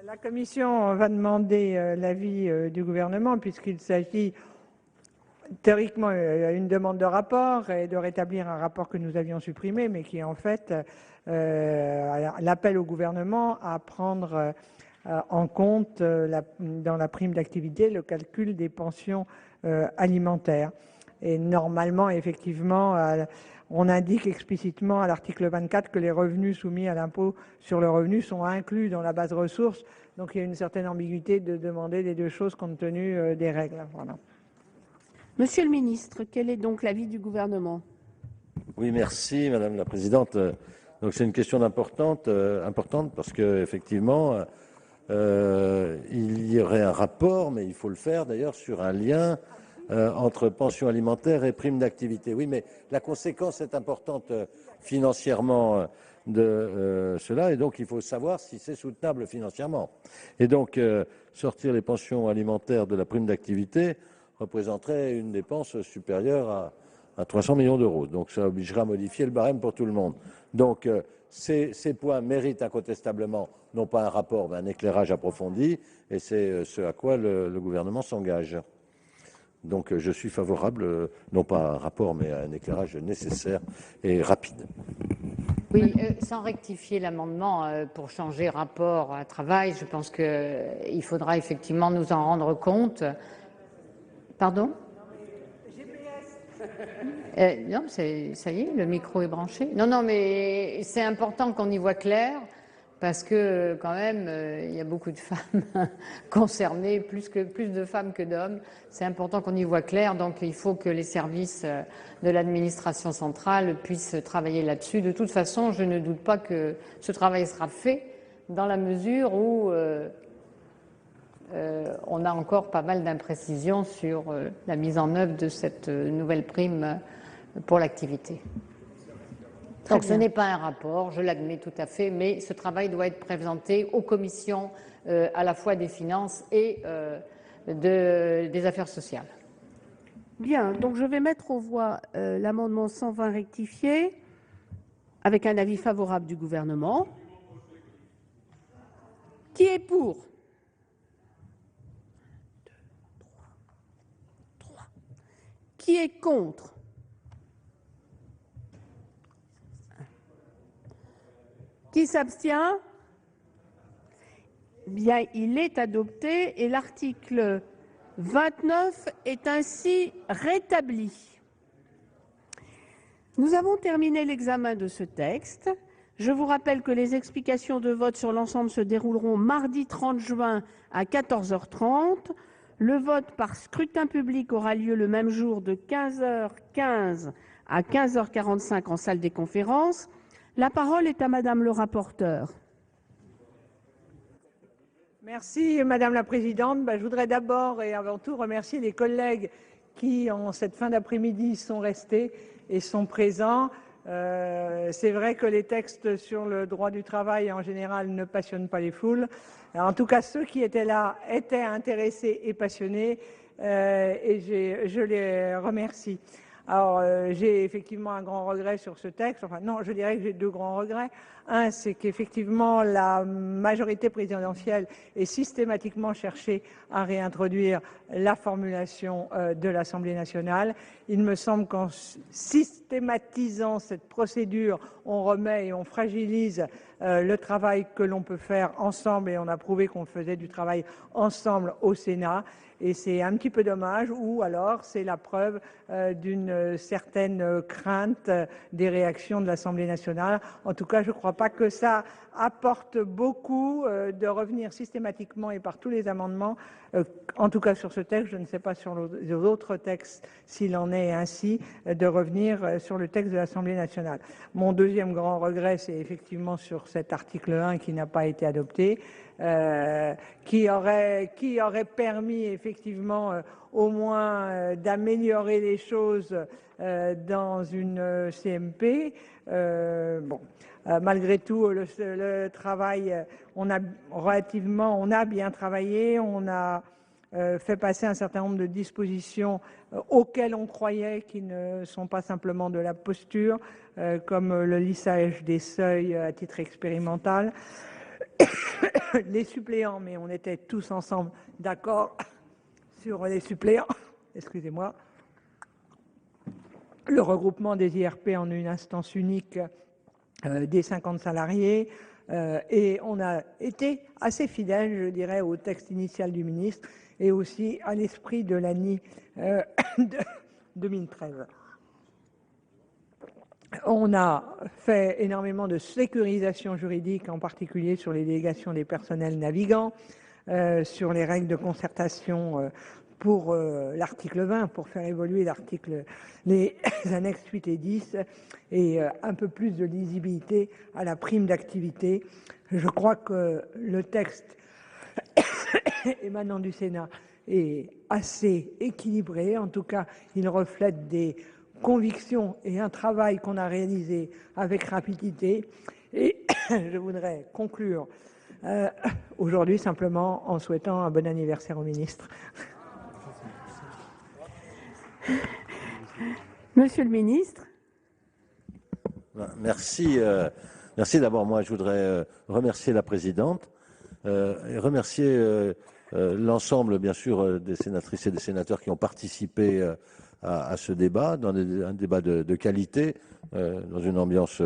La commission va demander l'avis du gouvernement puisqu'il s'agit théoriquement une demande de rapport et de rétablir un rapport que nous avions supprimé, mais qui est en fait l'appel au gouvernement à prendre en compte dans la prime d'activité le calcul des pensions alimentaires. Et normalement, effectivement, on indique explicitement à l'article 24 que les revenus soumis à l'impôt sur le revenu sont inclus dans la base ressources. Donc il y a une certaine ambiguïté de demander les deux choses compte tenu des règles. Voilà. Monsieur le ministre, quel est donc l'avis du gouvernement? Oui, merci Madame la Présidente. Donc c'est une question importante parce que effectivement il y aurait un rapport, mais il faut le faire d'ailleurs, sur un lien entre pension alimentaire et prime d'activité. Oui, mais la conséquence est importante financièrement de cela, et donc il faut savoir si c'est soutenable financièrement. Et donc sortir les pensions alimentaires de la prime d'activité représenterait une dépense supérieure à 300 millions d'euros. Donc ça obligera à modifier le barème pour tout le monde. Donc ces points méritent incontestablement non pas un rapport, mais un éclairage approfondi, et c'est ce à quoi le gouvernement s'engage. Donc je suis favorable, non pas à un rapport, mais à un éclairage nécessaire et rapide. Oui, sans rectifier l'amendement pour changer rapport à travail, je pense qu'il faudra effectivement nous en rendre compte. Pardon? Non, ça y est, le micro est branché. Non, mais c'est important qu'on y voit clair, parce que quand même, il y a beaucoup de femmes concernées, plus de femmes que d'hommes. C'est important qu'on y voit clair, donc il faut que les services de l'administration centrale puissent travailler là-dessus. De toute façon, je ne doute pas que ce travail sera fait, dans la mesure où on a encore pas mal d'imprécisions sur la mise en œuvre de cette nouvelle prime pour l'activité. Donc ce n'est pas un rapport, je l'admets tout à fait, mais ce travail doit être présenté aux commissions à la fois des finances et des affaires sociales. Bien, donc je vais mettre aux voix l'amendement 120 rectifié avec un avis favorable du gouvernement. Qui est pour? 3. Qui est contre? Qui s'abstient? Bien, il est adopté et l'article 29 est ainsi rétabli. Nous avons terminé l'examen de ce texte. Je vous rappelle que les explications de vote sur l'ensemble se dérouleront mardi 30 juin à 14h30. Le vote par scrutin public aura lieu le même jour de 15h15 à 15h45 en salle des conférences. La parole est à Madame le rapporteur. Merci Madame la Présidente. Je voudrais d'abord et avant tout remercier les collègues qui, en cette fin d'après-midi, sont restés et sont présents. C'est vrai que les textes sur le droit du travail, en général, ne passionnent pas les foules. En tout cas, ceux qui étaient là étaient intéressés et passionnés, et je les remercie. Alors, j'ai effectivement un grand regret sur ce texte. Enfin, non, je dirais que j'ai deux grands regrets. Un, c'est qu'effectivement, la majorité présidentielle ait systématiquement cherché à réintroduire la formulation de l'Assemblée nationale. Il me semble qu'en systématisant cette procédure, on remet et on fragilise le travail que l'on peut faire ensemble, et on a prouvé qu'on faisait du travail ensemble au Sénat. Et c'est un petit peu dommage, ou alors c'est la preuve d'une certaine crainte des réactions de l'Assemblée nationale. En tout cas, je ne crois pas que ça apporte beaucoup de revenir systématiquement et par tous les amendements, en tout cas sur ce texte, je ne sais pas sur les autres textes s'il en est ainsi, de revenir sur le texte de l'Assemblée nationale. Mon deuxième grand regret, c'est effectivement sur cet article 1 qui n'a pas été adopté, qui aurait permis effectivement au moins d'améliorer les choses dans une CMP. Malgré tout, le travail, on a bien travaillé, on a fait passer un certain nombre de dispositions auxquelles on croyait qui ne sont pas simplement de la posture, comme le lissage des seuils à titre expérimental, les suppléants, mais on était tous ensemble d'accord sur les suppléants, excusez-moi, le regroupement des IRP en une instance unique des 50 salariés, et on a été assez fidèle, je dirais, au texte initial du ministre et aussi à l'esprit de l'ANI de 2013. On a fait énormément de sécurisation juridique, en particulier sur les délégations des personnels navigants, sur les règles de concertation pour l'article 20, pour faire évoluer les annexes 8 et 10, et un peu plus de lisibilité à la prime d'activité. Je crois que le texte émanant du Sénat est assez équilibré. En tout cas, il reflète des convictions et un travail qu'on a réalisé avec rapidité. Et je voudrais conclure aujourd'hui simplement en souhaitant un bon anniversaire au ministre. Monsieur le ministre. Merci. Merci d'abord. Moi, je voudrais remercier la présidente et remercier l'ensemble, bien sûr, des sénatrices et des sénateurs qui ont participé à ce débat, dans un débat de qualité, dans une ambiance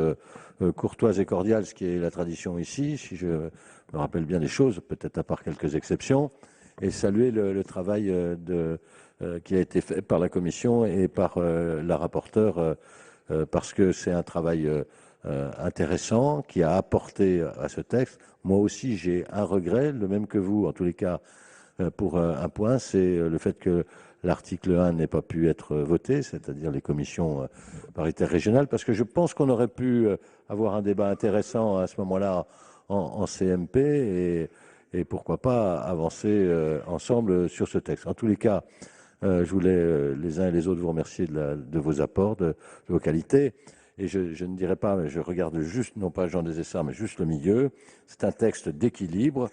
courtoise et cordiale, ce qui est la tradition ici, si je me rappelle bien des choses, peut-être à part quelques exceptions, et saluer le travail qui a été fait par la Commission et par la rapporteure, parce que c'est un travail intéressant qui a apporté à ce texte. Moi aussi, j'ai un regret, le même que vous, en tous les cas, pour un point, c'est le fait que l'article 1 n'ait pas pu être voté, c'est-à-dire les commissions paritaires régionales, parce que je pense qu'on aurait pu avoir un débat intéressant à ce moment-là en CMP et pourquoi pas avancer ensemble sur ce texte. En tous les cas, je voulais les uns et les autres vous remercier de vos apports, de vos qualités. Et je ne dirais pas, mais je regarde juste, non pas Jean Desessard, mais juste le milieu. C'est un texte d'équilibre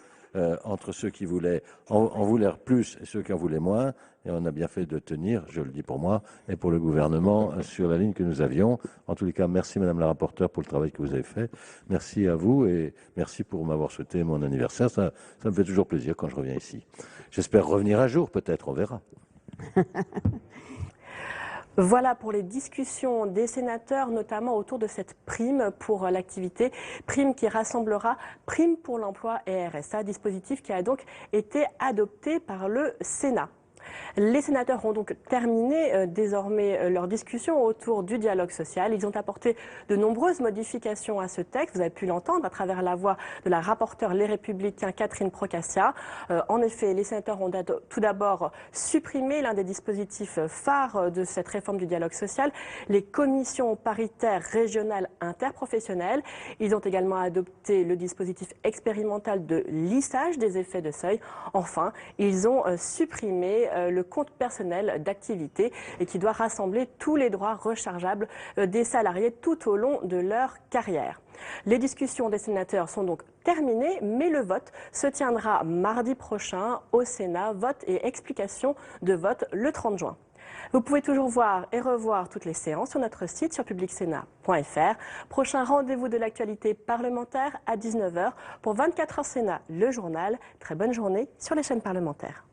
entre ceux qui voulaient en vouloir plus et ceux qui en voulaient moins. Et on a bien fait de tenir, je le dis pour moi, et pour le gouvernement, sur la ligne que nous avions. En tous les cas, merci Madame la rapporteure pour le travail que vous avez fait. Merci à vous et merci pour m'avoir souhaité mon anniversaire. Ça me fait toujours plaisir quand je reviens ici. J'espère revenir un jour, peut-être, on verra. Voilà pour les discussions des sénateurs, notamment autour de cette prime pour l'activité, prime qui rassemblera prime pour l'emploi et RSA, dispositif qui a donc été adopté par le Sénat. Les sénateurs ont donc terminé désormais leur discussion autour du dialogue social. Ils ont apporté de nombreuses modifications à ce texte. Vous avez pu l'entendre à travers la voix de la rapporteure Les Républicains, Catherine Procaccia. En effet, les sénateurs ont tout d'abord supprimé l'un des dispositifs phares de cette réforme du dialogue social, les commissions paritaires régionales interprofessionnelles. Ils ont également adopté le dispositif expérimental de lissage des effets de seuil. Enfin, ils ont supprimé le compte personnel d'activité et qui doit rassembler tous les droits rechargeables des salariés tout au long de leur carrière. Les discussions des sénateurs sont donc terminées, mais le vote se tiendra mardi prochain au Sénat. Vote et explication de vote le 30 juin. Vous pouvez toujours voir et revoir toutes les séances sur notre site sur publicsénat.fr. Prochain rendez-vous de l'actualité parlementaire à 19h pour 24h Sénat, le journal. Très bonne journée sur les chaînes parlementaires.